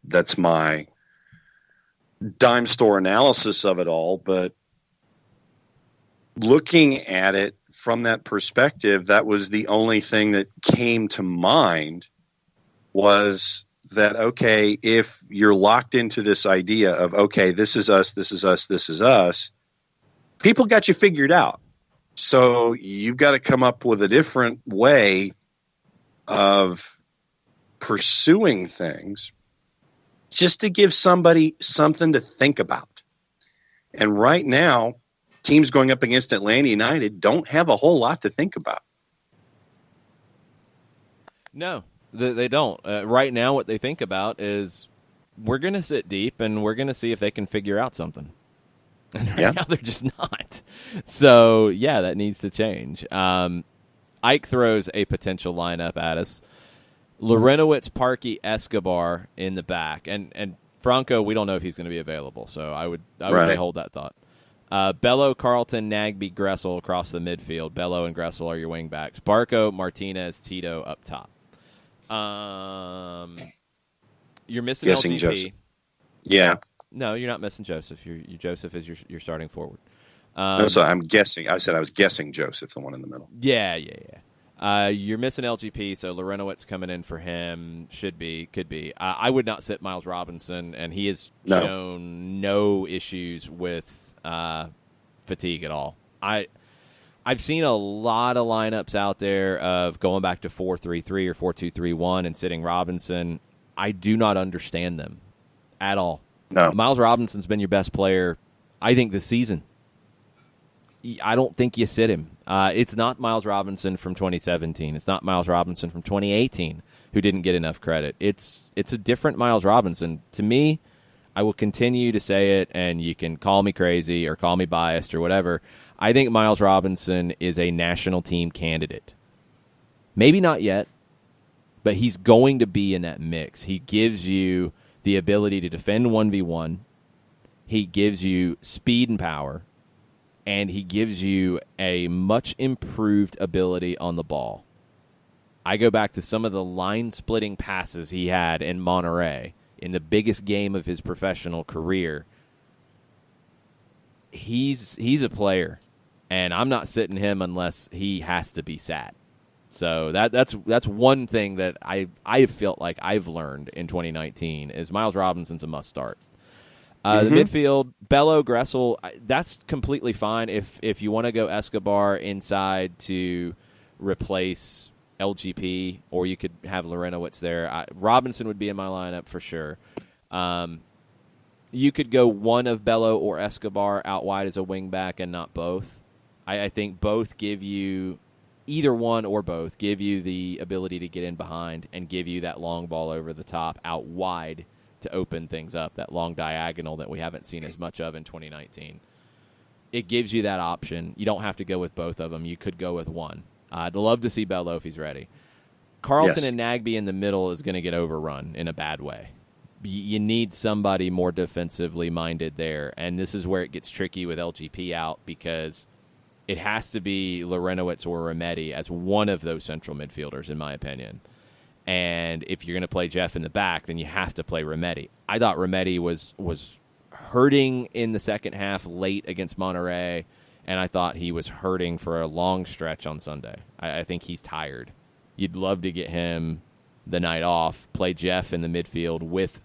that's my dime store analysis of it all. But looking at it from that perspective, that was the only thing that came to mind, was that, okay, if you're locked into this idea of, okay, this is us, this is us, this is us, people got you figured out. So you've got to come up with a different way of pursuing things just to give somebody something to think about. And right now, teams going up against Atlanta United don't have a whole lot to think about. No, they don't. Right now, what they think about is we're going to sit deep and we're going to see if they can figure out something. And right now, they're just not. So, yeah, that needs to change. Ike throws a potential lineup at us. Lorenowitz, Parkey, Escobar in the back. And Franco, we don't know if he's going to be available. So I would say hold that thought. Bello, Carlton, Nagbe, Gressel across the midfield. Bello and Gressel are your wing backs. Barco, Martinez, Tito up top. You're missing Guessing LTP. Joseph. Yeah. No, you're not missing Joseph. Joseph is your starting forward. No, so I'm guessing. I said I was guessing Joseph, the one in the middle. Yeah. You're missing LGP, so Lorenowitz coming in for him could be. I would not sit Miles Robinson, and he has shown no issues with fatigue at all. I've seen a lot of lineups out there of going back to 4-3-3 or 4-2-3-1 and sitting Robinson. I do not understand them at all. No. Miles Robinson's been your best player, I think, this season. I don't think you sit him. It's not Miles Robinson from 2017. It's not Miles Robinson from 2018 who didn't get enough credit. It's a different Miles Robinson. To me, I will continue to say it, and you can call me crazy or call me biased or whatever. I think Miles Robinson is a national team candidate. Maybe not yet, but he's going to be in that mix. He gives you the ability to defend 1v1. He gives you speed and power. And he gives you a much improved ability on the ball. I go back to some of the line-splitting passes he had in Monterey in the biggest game of his professional career. He's a player, and I'm not sitting him unless he has to be sat. So that's one thing that I felt like I've learned in 2019 is Miles Robinson's a must-start. The midfield, Bello, Gressel, that's completely fine if you want to go Escobar inside to replace LGP, or you could have Lorenowitz there. Robinson would be in my lineup for sure. You could go one of Bello or Escobar out wide as a wingback and not both. I think both give you, either one or both, give you the ability to get in behind and give you that long ball over the top out wide to open things up, that long diagonal that we haven't seen as much of in 2019. It gives you that option. You don't have to go with both of them. You could go with one. I'd love to see Bello if he's ready. Carlton and Nagbe in the middle is going to get overrun in a bad way. You need somebody more defensively minded there, and this is where it gets tricky with LGP out because it has to be Lorenowitz or Remedi as one of those central midfielders, in my opinion. And if you're going to play Jeff in the back, then you have to play Remedi. I thought Remedi was hurting in the second half late against Monterey, and I thought he was hurting for a long stretch on Sunday. I think he's tired. You'd love to get him the night off, play Jeff in the midfield with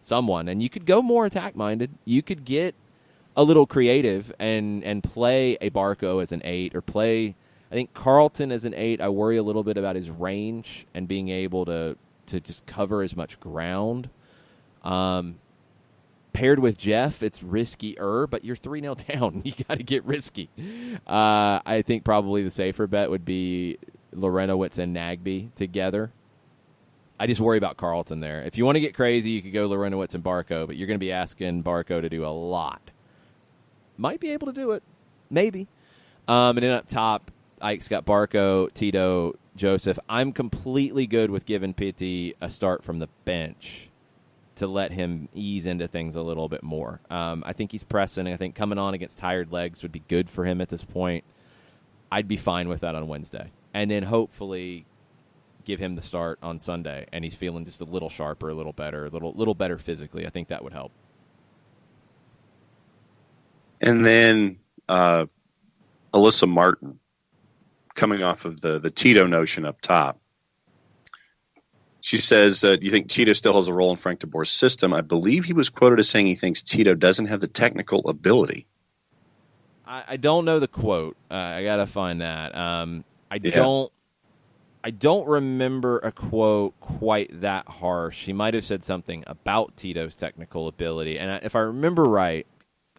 someone, and you could go more attack-minded. You could get a little creative and play a Barco as an 8 or play – I think Carlton as an 8, I worry a little bit about his range and being able to just cover as much ground. Paired with Jeff, it's riskier, but you're 3-0 down. You got to get risky. I think probably the safer bet would be Lorenowitz and Nagbe together. I just worry about Carlton there. If you want to get crazy, you could go Lorenowitz and Barco, but you're going to be asking Barco to do a lot. Might be able to do it. Maybe. And then up top, Ike's got Barco, Tito, Joseph. I'm completely good with giving Pitti a start from the bench to let him ease into things a little bit more. I think he's pressing. I think coming on against tired legs would be good for him at this point. I'd be fine with that on Wednesday. And then hopefully give him the start on Sunday, and he's feeling just a little sharper, a little better, a little better physically. I think that would help. And then Alyssa Martin, coming off of the Tito notion up top. She says, do you think Tito still has a role in Frank de Boer's system? I believe he was quoted as saying he thinks Tito doesn't have the technical ability. I don't know the quote. I got to find that. I don't remember a quote quite that harsh. He might have said something about Tito's technical ability. And if I remember right,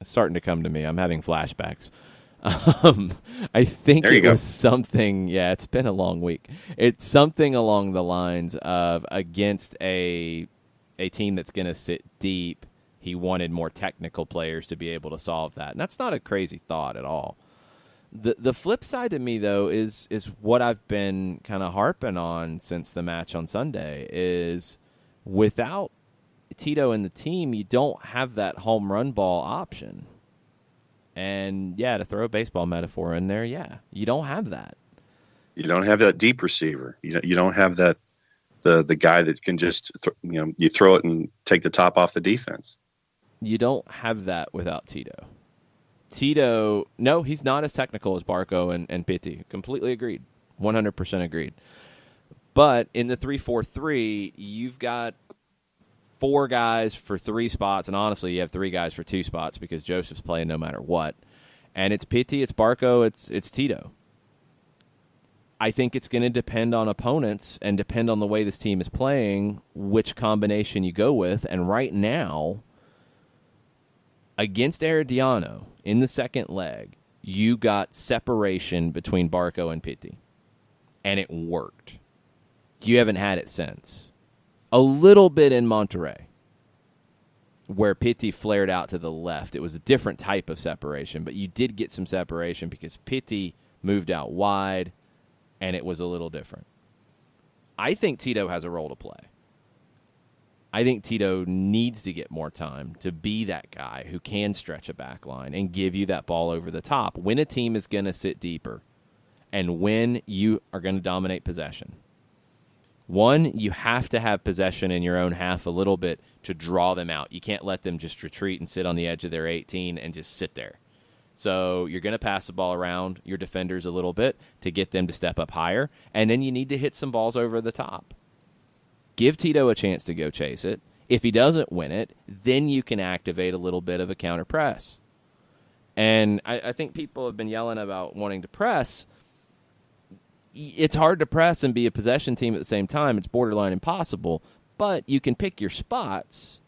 it's starting to come to me. I'm having flashbacks. I think it was something. Yeah, it's been a long week. It's something along the lines of against a team that's going to sit deep. He wanted more technical players to be able to solve that, and that's not a crazy thought at all. The flip side to me though is what I've been kind of harping on since the match on Sunday is without Tito in the team, you don't have that home run ball option. And, yeah, to throw a baseball metaphor in there, yeah, you don't have that. You don't have that deep receiver. You don't have that the guy that can just, you throw it and take the top off the defense. You don't have that without Tito. Tito, no, he's not as technical as Barco and Pitti. Completely agreed. 100% agreed. But in the 3-4-3, you've got 4 guys for 3 spots, and honestly, you have 3 guys for 2 spots because Joseph's playing no matter what. And it's Pitti, it's Barco, it's Tito. I think it's going to depend on opponents and depend on the way this team is playing, which combination you go with. And right now, against Herediano in the second leg, you got separation between Barco and Pitti, and it worked. You haven't had it since. A little bit in Monterrey, where Pitti flared out to the left. It was a different type of separation, but you did get some separation because Pitti moved out wide, and it was a little different. I think Tito has a role to play. I think Tito needs to get more time to be that guy who can stretch a back line and give you that ball over the top when a team is going to sit deeper and when you are going to dominate possession. One, you have to have possession in your own half a little bit to draw them out. You can't let them just retreat and sit on the edge of their 18 and just sit there. So you're going to pass the ball around your defenders a little bit to get them to step up higher, and then you need to hit some balls over the top. Give Tito a chance to go chase it. If he doesn't win it, then you can activate a little bit of a counter press. And I think people have been yelling about wanting to press. It's hard to press and be a possession team at the same time. It's borderline impossible. But you can pick your spots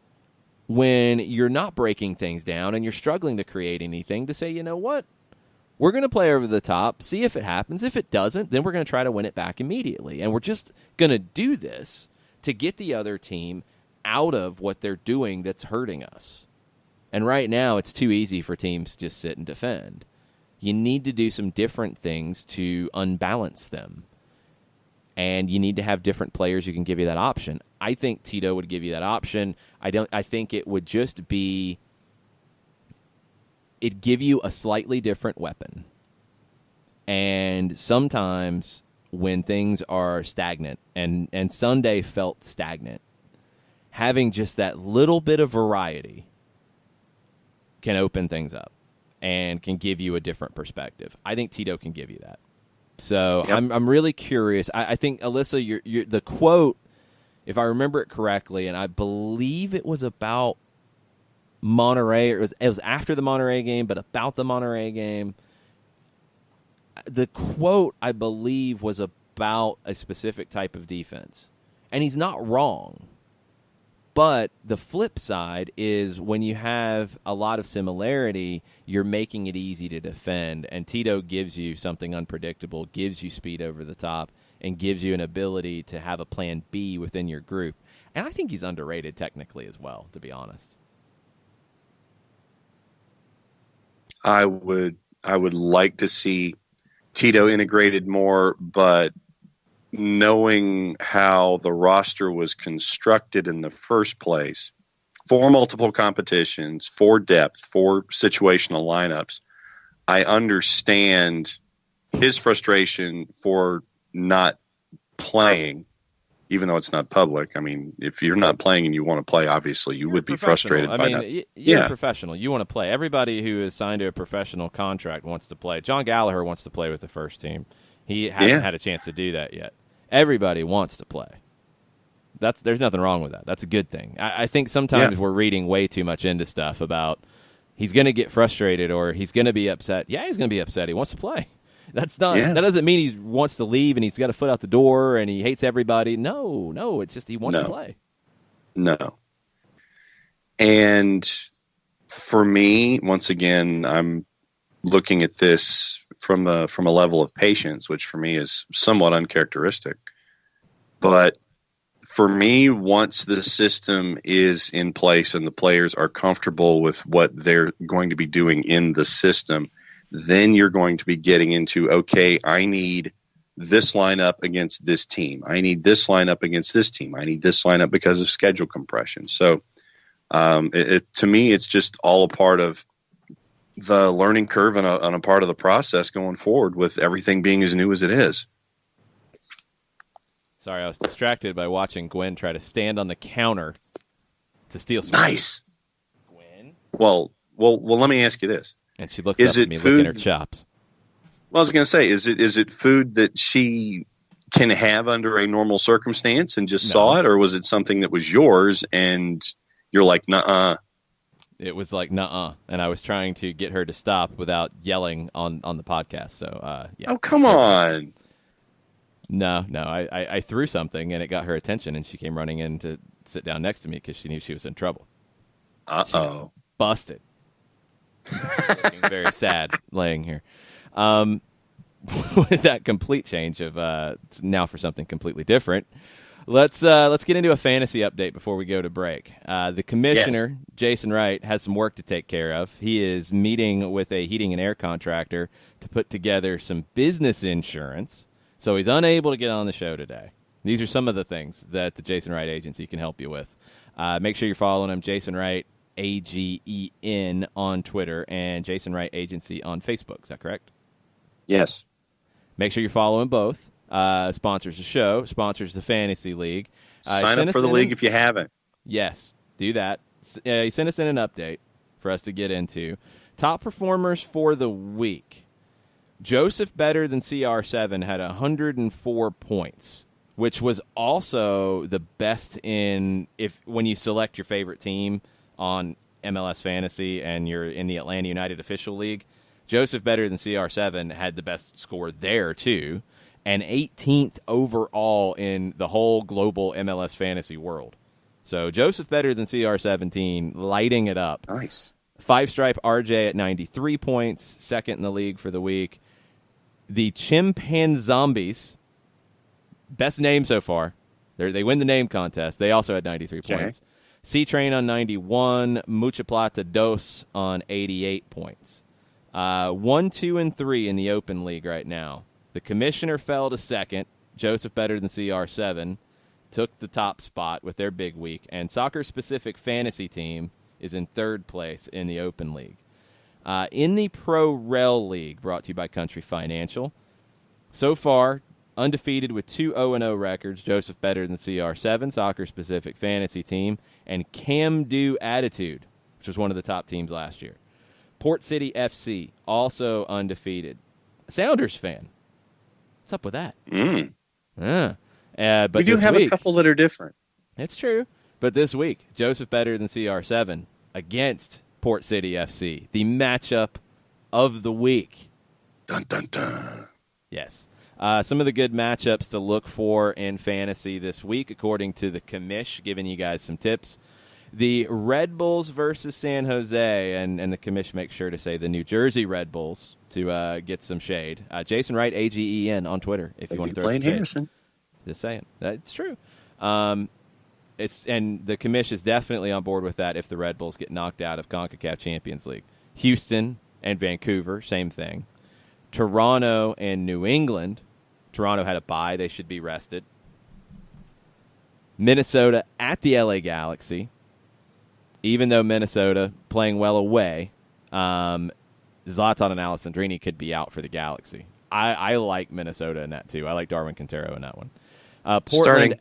when you're not breaking things down and you're struggling to create anything to say, you know what? We're going to play over the top, see if it happens. If it doesn't, then we're going to try to win it back immediately. And we're just going to do this to get the other team out of what they're doing that's hurting us. And right now, it's too easy for teams to just sit and defend. You need to do some different things to unbalance them. And you need to have different players who can give you that option. I think Tito would give you that option. I think it would just be, it'd give you a slightly different weapon. And sometimes when things are stagnant, and Sunday felt stagnant, having just that little bit of variety can open things up and can give you a different perspective. I think Tito can give you that. So yep. I'm really curious. I think, Alyssa, the quote, if I remember it correctly, and I believe it was about Monterrey, or it was after the Monterrey game, but about the Monterrey game. The quote, I believe, was about a specific type of defense. And he's not wrong. But the flip side is when you have a lot of similarity, you're making it easy to defend. And Tito gives you something unpredictable, gives you speed over the top, and gives you an ability to have a plan B within your group. And I think he's underrated technically as well, to be honest. I would like to see Tito integrated more, but knowing how the roster was constructed in the first place, for multiple competitions, for depth, for situational lineups, I understand his frustration for not playing, even though it's not public. I mean, if you're not playing and you want to play, obviously you would be frustrated by that. You're a professional. You want to play. Everybody who is signed to a professional contract wants to play. John Gallagher wants to play with the first team. He hasn't had a chance to do that yet. Everybody wants to play. There's nothing wrong with that. That's a good thing. I think sometimes we're reading way too much into stuff about he's going to get frustrated or he's going to be upset. Yeah, he's going to be upset. He wants to play. That's not. Yeah. That doesn't mean he wants to leave and he's got a foot out the door and he hates everybody. No. It's just he wants to play. No. And for me, once again, I'm looking at this from a level of patience, which for me is somewhat uncharacteristic. But for me, once the system is in place and the players are comfortable with what they're going to be doing in the system, then you're going to be getting into, okay, I need this lineup against this team. I need this lineup against this team. I need this lineup because of schedule compression. So to me, it's just all a part of the learning curve and a part of the process going forward with everything being as new as it is. Sorry, I was distracted by watching Gwen try to stand on the counter to steal some Nice. Gwen? Well, let me ask you this. And she looks up at me looking at her chops. Well, I was going to say, is it food that she can have under a normal circumstance and just saw it, or was it something that was yours and you're like, nuh-uh? It was like, nuh-uh, and I was trying to get her to stop without yelling on the podcast. So, yeah. Oh, come on. No, I threw something, and it got her attention, and she came running in to sit down next to me because she knew she was in trouble. Uh-oh. Busted. Looking very sad laying here. With that complete change of now for something completely different, let's get into a fantasy update before we go to break. The commissioner, Jason Wright, has some work to take care of. He is meeting with a heating and air contractor to put together some business insurance, so he's unable to get on the show today. These are some of the things that the Jason Wright Agency can help you with. Make sure you're following him, Jason Wright, AGEN on Twitter, and Jason Wright Agency on Facebook. Is that correct? Yes. Make sure you're following both. Sponsors the show, sponsors the Fantasy League. Sign up for the league if you haven't. Yes, do that. He sent us in an update for us to get into. Top performers for the week. Joseph Better Than CR7 had 104 points, which was also the best when you select your favorite team on MLS Fantasy and you're in the Atlanta United Official League. Joseph Better Than CR7 had the best score there, too, and 18th overall in the whole global MLS fantasy world. So Joseph Better Than CR17, lighting it up. Nice. Five Stripe RJ at 93 points, second in the league for the week. The Chimpanzombies, best name so far. They win the name contest. They also had 93 points. C-Train on 91, Mucha Plata Dos on 88 points. 1, 2, and 3 in the Open League right now. The commissioner fell to second. Joseph Better Than CR7 took the top spot with their big week. And Soccer Specific Fantasy Team is in third place in the Open League. In the Pro Rel League, brought to you by Country Financial, so far, undefeated with 2 0-0 records, Joseph Better Than CR7, Soccer Specific Fantasy Team, and Cam Do Attitude, which was one of the top teams last year. Port City FC, also undefeated. Sounders fan. What's up with that? But we do have a couple that are different. It's true. But this week, Joseph Better Than CR7 against Port City FC, the matchup of the week. Dun, dun, dun. Yes. Some of the good matchups to look for in fantasy this week, according to the commish, giving you guys some tips. The Red Bulls versus San Jose, and the commish makes sure to say the New Jersey Red Bulls to get some shade. Jason Wright, AGEN on Twitter, if you want to throw some shade. Harrison. Just saying. That's true. And the commish is definitely on board with that if the Red Bulls get knocked out of CONCACAF Champions League. Houston and Vancouver, same thing. Toronto and New England. Toronto had a bye. They should be rested. Minnesota at the LA Galaxy. Even though Minnesota playing well away, Zlatan and Alessandrini could be out for the Galaxy. I like Minnesota in that, too. I like Darwin Quintero in that one. Portland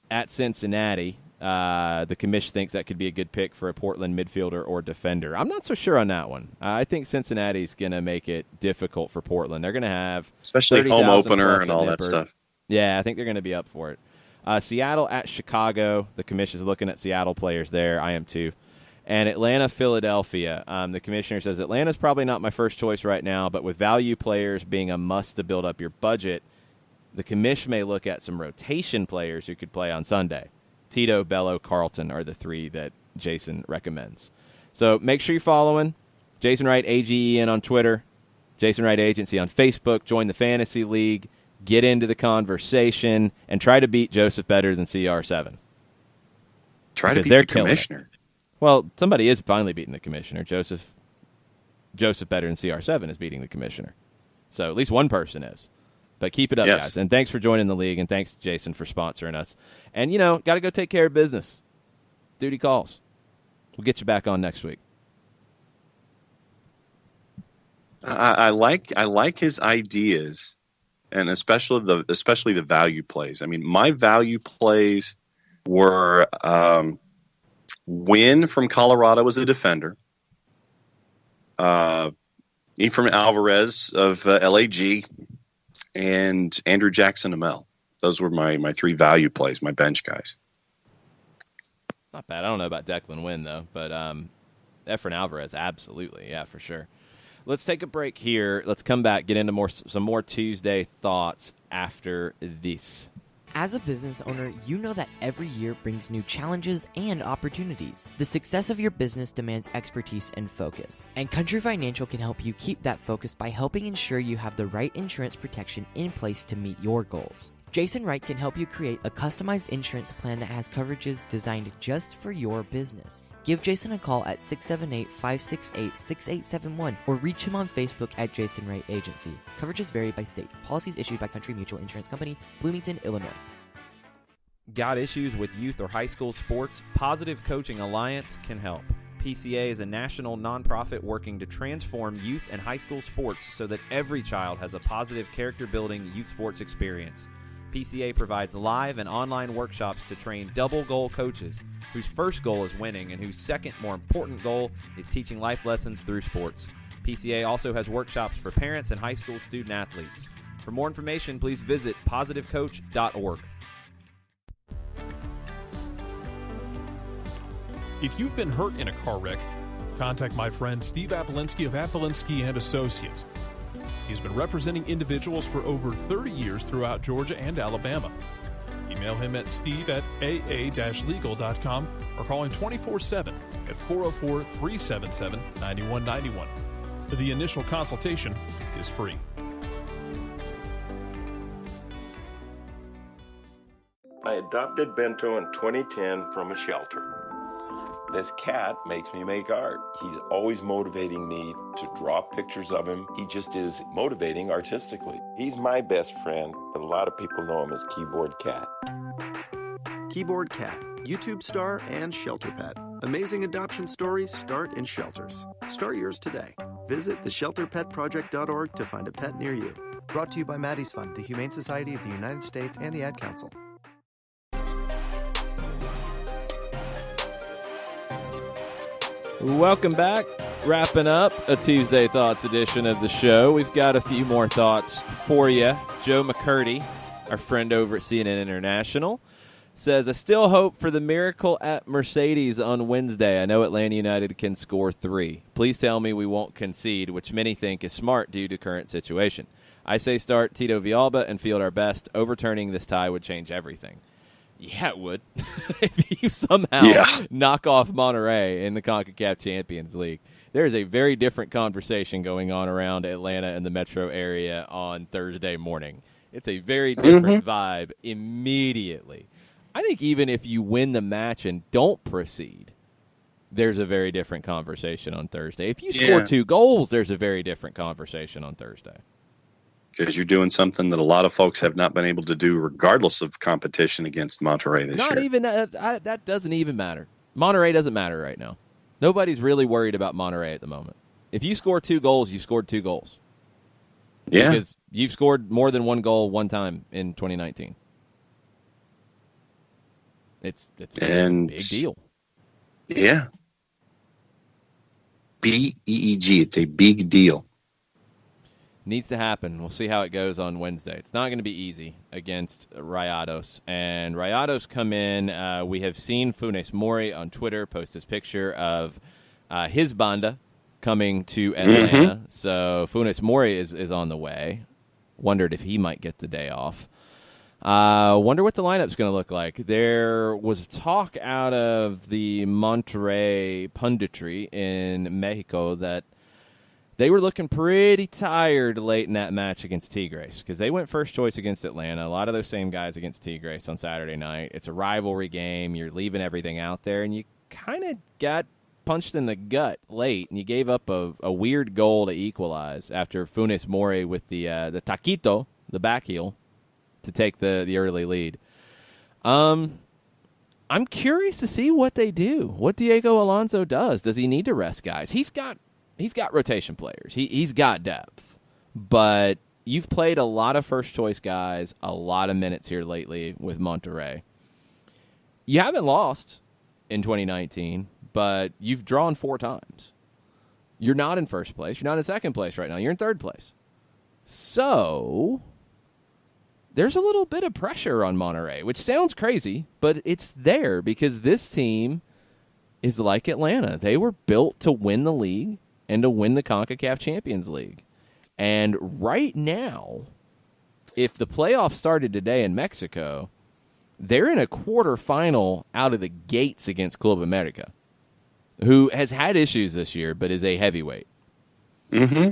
at Cincinnati. The commish thinks that could be a good pick for a Portland midfielder or defender. I'm not so sure on that one. I think Cincinnati's going to make it difficult for Portland. They're going to have especially home opener and all that stuff. Yeah, I think they're going to be up for it. Seattle at Chicago. The commish is looking at Seattle players there. I am too. And Atlanta, Philadelphia. The commissioner says Atlanta's probably not my first choice right now, but with value players being a must to build up your budget, the commish may look at some rotation players who could play on Sunday. Tito, Bello, Carlton are the three that Jason recommends. So make sure you're following Jason Wright, AGEN on Twitter, Jason Wright Agency on Facebook. Join the Fantasy League. Get into the conversation and try to beat Joseph Better Than CR7. Try to beat the commissioner. Well, somebody is finally beating the commissioner. Joseph Better Than CR7 is beating the commissioner. So at least one person is. But keep it up, guys. And thanks for joining the league, and thanks, Jason, for sponsoring us. And, got to go take care of business. Duty calls. We'll get you back on next week. I like his ideas, and especially the value plays. I mean, my value plays were Win from Colorado as a defender. Ephraim Alvarez of LAG, and Andrew Jackson Amell. Those were my three value plays, my bench guys. Not bad. I don't know about Declan Wynn, though, but Efrain Alvarez, absolutely. Yeah, for sure. Let's take a break here. Let's come back, get into some more Tuesday thoughts after this. As a business owner, you know that every year brings new challenges and opportunities. The success of your business demands expertise and focus. And Country Financial can help you keep that focus by helping ensure you have the right insurance protection in place to meet your goals. Jason Wright can help you create a customized insurance plan that has coverages designed just for your business. Give Jason a call at 678-568-6871 or reach him on Facebook at Jason Wright Agency. Coverages vary by state. Policies issued by Country Mutual Insurance Company, Bloomington, Illinois. Got issues with youth or high school sports? Positive Coaching Alliance can help. PCA is a national nonprofit working to transform youth and high school sports so that every child has a positive character-building youth sports experience. PCA provides live and online workshops to train double-goal coaches whose first goal is winning and whose second, more important goal is teaching life lessons through sports. PCA also has workshops for parents and high school student athletes. For more information, please visit positivecoach.org. If you've been hurt in a car wreck, contact my friend Steve Apolinski of Apolinski & Associates. He's been representing individuals for over 30 years throughout Georgia and Alabama. Email him at steve@aa-legal.com or call him 24/7 at 404-377-9191. The initial consultation is free. I adopted Bento in 2010 from a shelter. This cat makes me make art. He's always motivating me to draw pictures of him. He just is motivating artistically. He's my best friend, but a lot of people know him as Keyboard Cat. Keyboard Cat, YouTube star and shelter pet. Amazing adoption stories start in shelters. Start yours today. Visit theshelterpetproject.org to find a pet near you. Brought to you by Maddie's Fund, the Humane Society of the United States, and the Ad Council. Welcome back. Wrapping up a Tuesday Thoughts edition of the show. We've got a few more thoughts for you. Joe McCurdy, our friend over at CNN International, says, I still hope for the miracle at Mercedes on Wednesday. I know Atlanta United can score 3. Please tell me we won't concede, which many think is smart due to current situation. I say start Tito Villalba and field our best. Overturning this tie would change everything. Yeah, it would. If you somehow knock off Monterrey in the CONCACAF Champions League, there is a very different conversation going on around Atlanta and the metro area on Thursday morning. It's a very different vibe immediately. I think even if you win the match and don't proceed, there's a very different conversation on Thursday. If you score 2 goals, there's a very different conversation on Thursday. Because you're doing something that a lot of folks have not been able to do regardless of competition against Monterrey this year. Not even that doesn't even matter. Monterrey doesn't matter right now. Nobody's really worried about Monterrey at the moment. If you score 2 goals, you scored 2 goals. Yeah. Because you've scored more than 1 goal one time in 2019. It's a big deal. Yeah. B-E-E-G. It's a big deal. Needs to happen. We'll see how it goes on Wednesday. It's not going to be easy against Rayados. And Rayados come in. We have seen Funes Mori on Twitter post his picture of his banda coming to Atlanta. So Funes Mori is on the way. Wondered if he might get the day off. Wonder what the lineup's going to look like. There was talk out of the Monterrey punditry in Mexico that they were looking pretty tired late in that match against Tigres because they went first choice against Atlanta. A lot of those same guys against Tigres on Saturday night. It's a rivalry game. You're leaving everything out there, and you kind of got punched in the gut late, and you gave up a weird goal to equalize after Funes Mori with the taquito, the back heel, to take the early lead. I'm curious to see what they do, what Diego Alonso does. Does he need to rest guys? He's got rotation players. He's got depth. But you've played a lot of first-choice guys, a lot of minutes here lately with Monterrey. You haven't lost in 2019, but you've drawn 4 times. You're not in first place. You're not in second place right now. You're in third place. So there's a little bit of pressure on Monterrey, which sounds crazy, but it's there because this team is like Atlanta. They were built to win the league and to win the CONCACAF Champions League. And right now, if the playoffs started today in Mexico, they're in a quarterfinal out of the gates against Club America, who has had issues this year but is a heavyweight. Mm-hmm.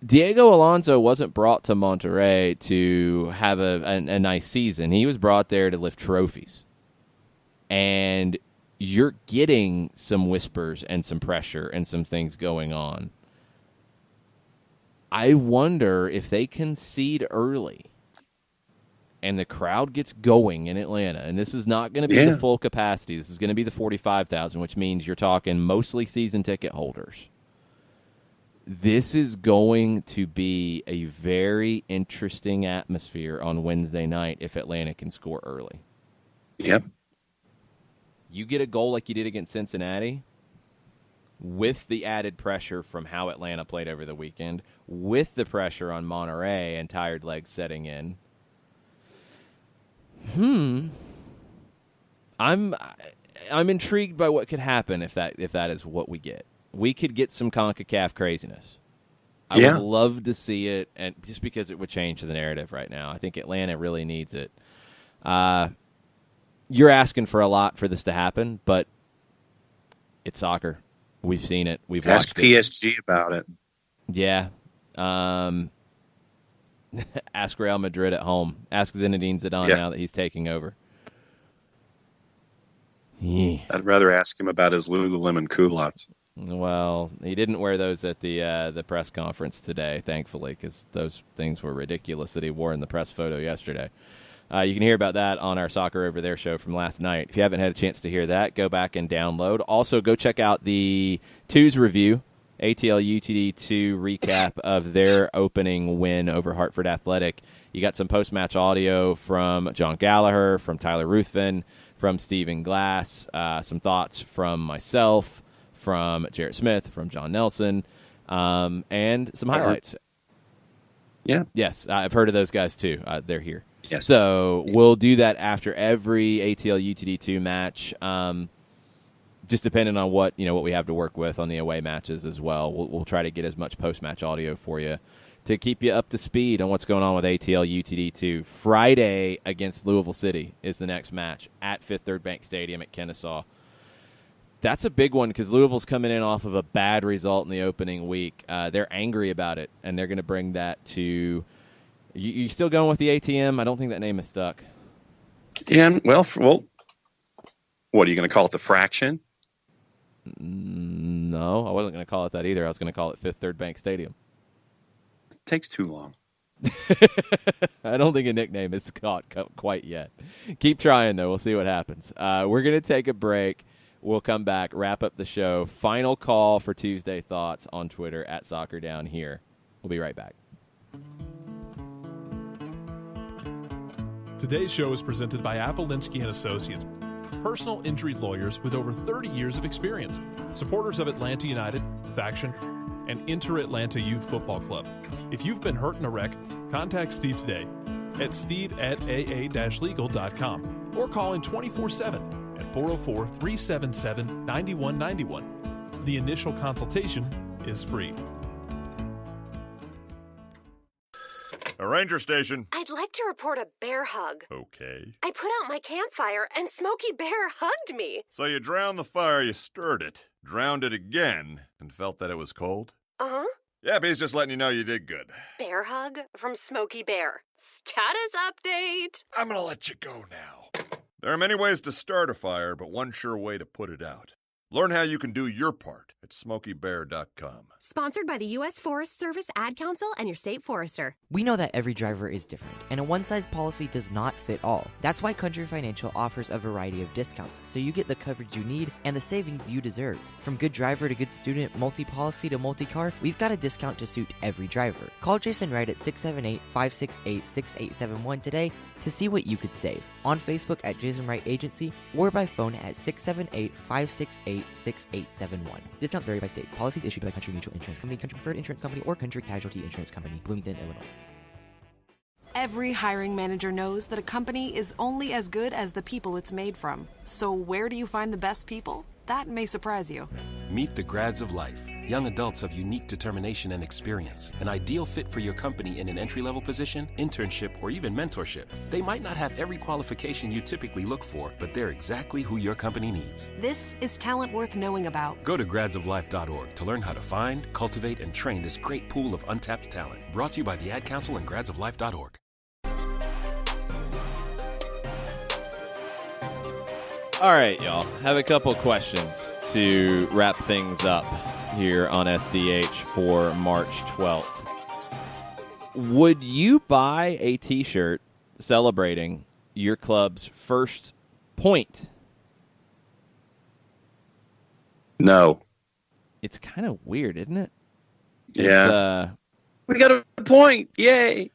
Diego Alonso wasn't brought to Monterrey to have a nice season. He was brought there to lift trophies. And you're getting some whispers and some pressure and some things going on. I wonder if they concede early and the crowd gets going in Atlanta, and this is not going to be the full capacity. This is going to be the 45,000, which means you're talking mostly season ticket holders. This is going to be a very interesting atmosphere on Wednesday night if Atlanta can score early. Yep. You get a goal like you did against Cincinnati with the added pressure from how Atlanta played over the weekend, with the pressure on Monterrey and tired legs setting in. I'm intrigued by what could happen if that is what we get. We could get some CONCACAF craziness. I would love to see it, and just because it would change the narrative right now. I think Atlanta really needs it. You're asking for a lot for this to happen, but it's soccer. We've seen it. We've watched it. Ask PSG about it. Yeah. Ask Real Madrid at home. Ask Zinedine Zidane now that he's taking over. I'd rather ask him about his Lululemon culottes. Well, he didn't wear those at the press conference today, thankfully, because those things were ridiculous that he wore in the press photo yesterday. You can hear about that on our Soccer Over There show from last night. If you haven't had a chance to hear that, go back and download. Also, go check out the Twos review, ATL UTD 2 recap of their opening win over Hartford Athletic. You got some post-match audio from John Gallagher, from Tyler Ruthven, from Stephen Glass, some thoughts from myself, from Jarrett Smith, from John Nelson, and some highlights. Yeah. Yes, I've heard of those guys too. They're here. Yes. So we'll do that after every ATL UTD2 match, just depending on what we have to work with on the away matches as well. We'll try to get as much post-match audio for you to keep you up to speed on what's going on with ATL UTD2. Friday against Louisville City is the next match at Fifth Third Bank Stadium at Kennesaw. That's a big one because Louisville's coming in off of a bad result in the opening week. They're angry about it, and they're going to bring that to – you still going with the ATM? I don't think that name is stuck. Yeah, well, what are you going to call it, the Fraction? No, I wasn't going to call it that either. I was going to call it Fifth Third Bank Stadium. It takes too long. I don't think a nickname is caught quite yet. Keep trying, though. We'll see what happens. We're going to take a break. We'll come back, wrap up the show. Final call for Tuesday Thoughts on Twitter at Soccer Down Here. We'll be right back. Today's show is presented by Appolinsky & Associates, personal injury lawyers with over 30 years of experience, supporters of Atlanta United, Faction, and Inter-Atlanta Youth Football Club. If you've been hurt in a wreck, contact Steve today at steve@aa-legal.com or call in 24/7 at 404-377-9191. The initial consultation is free. A ranger station. I'd like to report a bear hug. Okay. I put out my campfire and Smokey Bear hugged me. So you drowned the fire, you stirred it, drowned it again, and felt that it was cold? Uh-huh. Yep, he's just letting you know you did good. Bear hug from Smokey Bear. Status update. I'm gonna let you go now. There are many ways to start a fire, but one sure way to put it out. Learn how you can do your part at SmokeyBear.com. Sponsored by the U.S. Forest Service Ad Council and your state forester. We know that every driver is different, and a one-size policy does not fit all. That's why Country Financial offers a variety of discounts, so you get the coverage you need and the savings you deserve. From good driver to good student, multi-policy to multi-car, we've got a discount to suit every driver. Call Jason Wright at 678-568-6871 today to see what you could save. On Facebook at Jason Wright Agency or by phone at 678-568-6871. Discounts Discounts vary by state. Policies issued by Country Mutual Insurance Company, Country Preferred Insurance Company, or Country Casualty Insurance Company, Bloomington, Illinois. Every hiring manager knows that a company is only as good as the people it's made from. So where do you find the best people? That may surprise you. Meet the grads of life. Young adults of unique determination and experience. An ideal fit for your company in an entry-level position, internship, or even mentorship. They might not have every qualification you typically look for, but they're exactly who your company needs. This is talent worth knowing about. Go to gradsoflife.org to learn how to find, cultivate, and train this great pool of untapped talent. Brought to you by the Ad Council and gradsoflife.org. All right, y'all. Have a couple questions to wrap things up here on SDH for March 12th. Would you buy a T-shirt celebrating your club's first point? No. It's kind of weird, isn't it? Yeah. We got a point. Yay.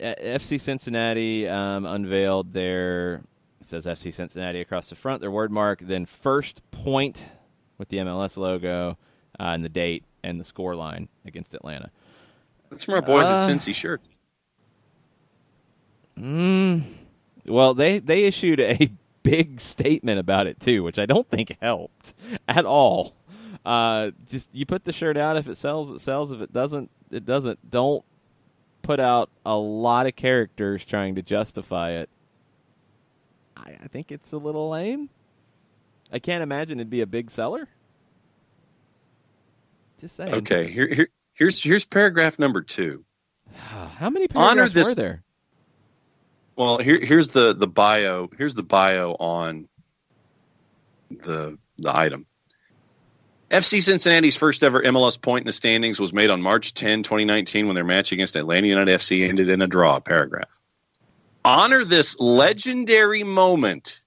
FC Cincinnati unveiled their... It says FC Cincinnati across the front, their word mark, then first point with the MLS logo and the date and the score line against Atlanta. That's from our boys at Cincy shirts. Well, they issued a big statement about it, too, which I don't think helped at all. Just you put the shirt out. If it sells, it sells. If it doesn't, it doesn't. Don't put out a lot of characters trying to justify it. I think it's a little lame. I can't imagine it'd be a big seller. Just saying. Okay, here's paragraph number 2. How many paragraphs were there? Well, here's the bio. Here's the bio on the item. FC Cincinnati's first ever MLS point in the standings was made on March 10, 2019, when their match against Atlanta United FC ended in a draw. Paragraph. Honor this legendary moment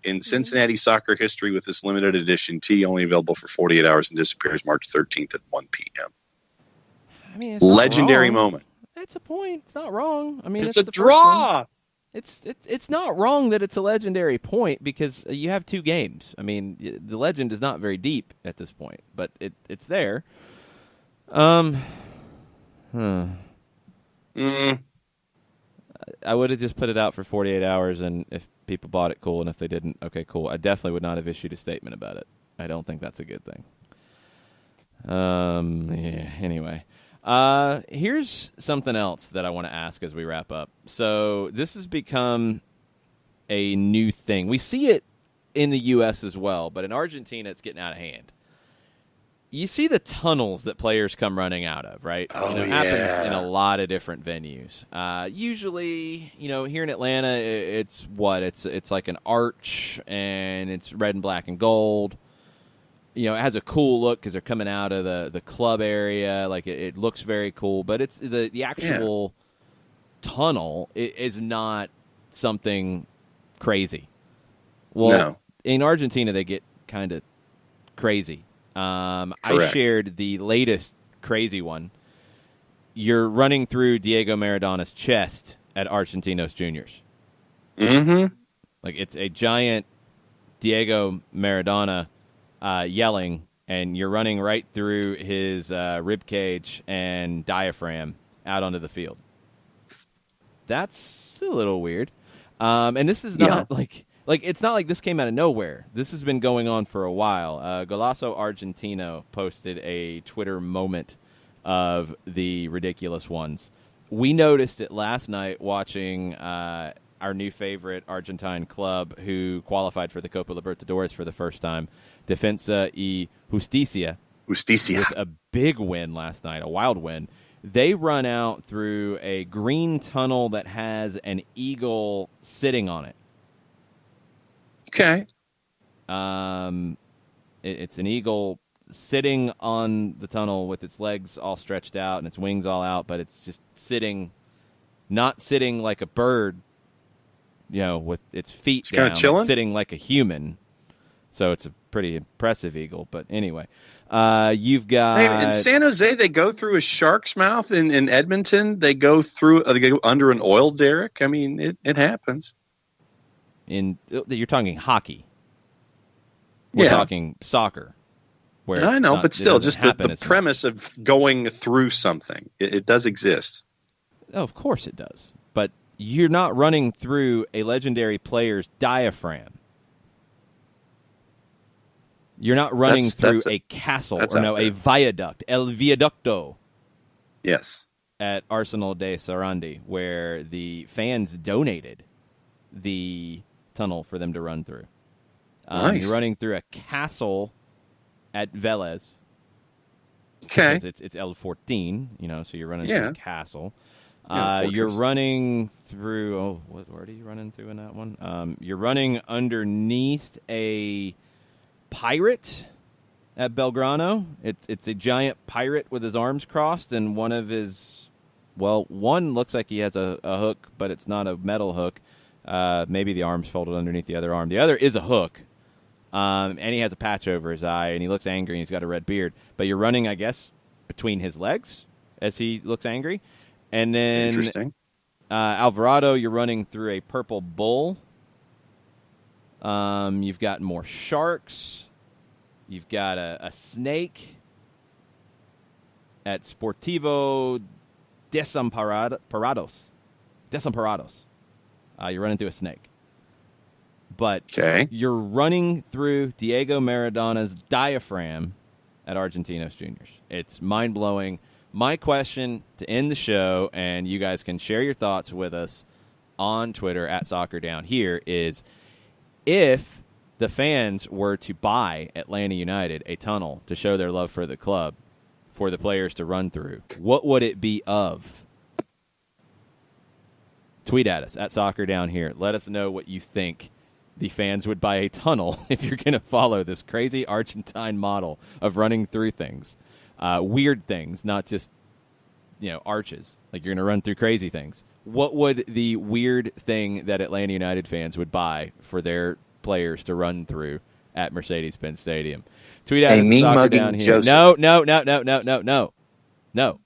in Cincinnati soccer history with this limited edition tee, only available for 48 hours and disappears March 13th at 1 p.m. I mean, it's legendary moment. That's a point. It's not wrong. I mean, it's a draw. It's not wrong that it's a legendary point because you have 2 games. I mean, the legend is not very deep at this point, but it's there. I would have just put it out for 48 hours, and if people bought it, cool, and if they didn't, okay, cool. I definitely would not have issued a statement about it. I don't think that's a good thing. Anyway. Here's something else that I want to ask as we wrap up. So this has become a new thing. We see it in the U.S. as well, but in Argentina, it's getting out of hand. You see the tunnels that players come running out of, right? Oh, it happens in a lot of different venues. Usually, here in Atlanta, it's like an arch, and it's red and black and gold. It has a cool look because they're coming out of the club area. Like it looks very cool, but it's the actual tunnel is not something crazy. Well, in Argentina, they get kind of crazy. I shared the latest crazy one. You're running through Diego Maradona's chest at Argentinos Juniors. Mm-hmm. Like it's a giant Diego Maradona yelling, and you're running right through his rib cage and diaphragm out onto the field. That's a little weird. And this is not like it's not like this came out of nowhere. This has been going on for a while. Golazo Argentino posted a Twitter moment of the ridiculous ones. We noticed it last night watching our new favorite Argentine club who qualified for the Copa Libertadores for the first time, Defensa y Justicia. With a big win last night, a wild win. They run out through a green tunnel that has an eagle sitting on it. Okay. It's an eagle sitting on the tunnel with its legs all stretched out and its wings all out, but it's just sitting, not sitting like a bird, with its feet it's down. Kind of chilling. It's sitting like a human. So it's a pretty impressive eagle. But anyway, you've got in San Jose. They go through a shark's mouth. In Edmonton, they go through. They go under an oil derrick. I mean, it happens. You're talking hockey. We're talking soccer. Where I know, but still, just the much. premise of going through something, it does exist. Oh, of course it does. But you're not running through a legendary player's diaphragm. You're not running through a castle a viaduct, El Viaducto. Yes. At Arsenal de Sarandi, where the fans donated the tunnel for them to run through. Nice. You're running through a castle at Vélez. Okay. Because it's L14, so you're running through a castle. Yeah, you're running through, what are you running through in that one? You're running underneath a pirate at Belgrano. It's a giant pirate with his arms crossed, and one of his, one looks like he has a hook, but it's not a metal hook. Maybe the arm's folded underneath the other arm. The other is a hook, and he has a patch over his eye, and he looks angry, and he's got a red beard. But you're running, I guess, between his legs as he looks angry. And then interesting. Alvarado, you're running through a purple bull. You've got more sharks. You've got a snake at Sportivo Desamparados. You're running through a snake. But you're running through Diego Maradona's diaphragm at Argentinos Juniors. It's mind-blowing. My question to end the show, and you guys can share your thoughts with us on Twitter at SoccerDownHere, is if the fans were to buy Atlanta United a tunnel to show their love for the club, for the players to run through, what would it be of? Tweet at us at SoccerDownHere. Let us know what you think the fans would buy a tunnel if you're going to follow this crazy Argentine model of running through things. Weird things, not just, arches. Like you're going to run through crazy things. What would the weird thing that Atlanta United fans would buy for their players to run through at Mercedes-Benz Stadium? Tweet at us at SoccerDownHere. No.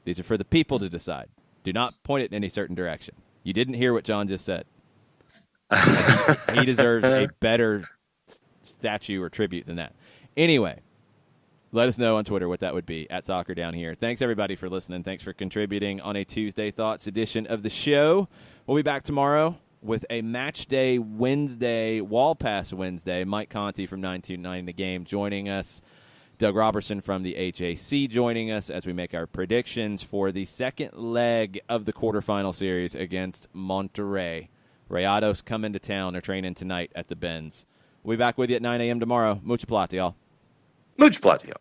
These are for the people to decide. Do not point it in any certain direction. You didn't hear what John just said. He deserves a better statue or tribute than that. Anyway, let us know on Twitter what that would be at SoccerDownHere. Thanks, everybody, for listening. Thanks for contributing on a Tuesday Thoughts edition of the show. We'll be back tomorrow with a Match Day Wednesday, Wall Pass Wednesday. Mike Conti from 929 The Game joining us. Doug Robertson from the HAC joining us as we make our predictions for the second leg of the quarterfinal series against Monterrey. Rayados come into town. They're training tonight at the Benz. We'll be back with you at 9 a.m. tomorrow. Mucho plata, y'all. Mucho plata, y'all.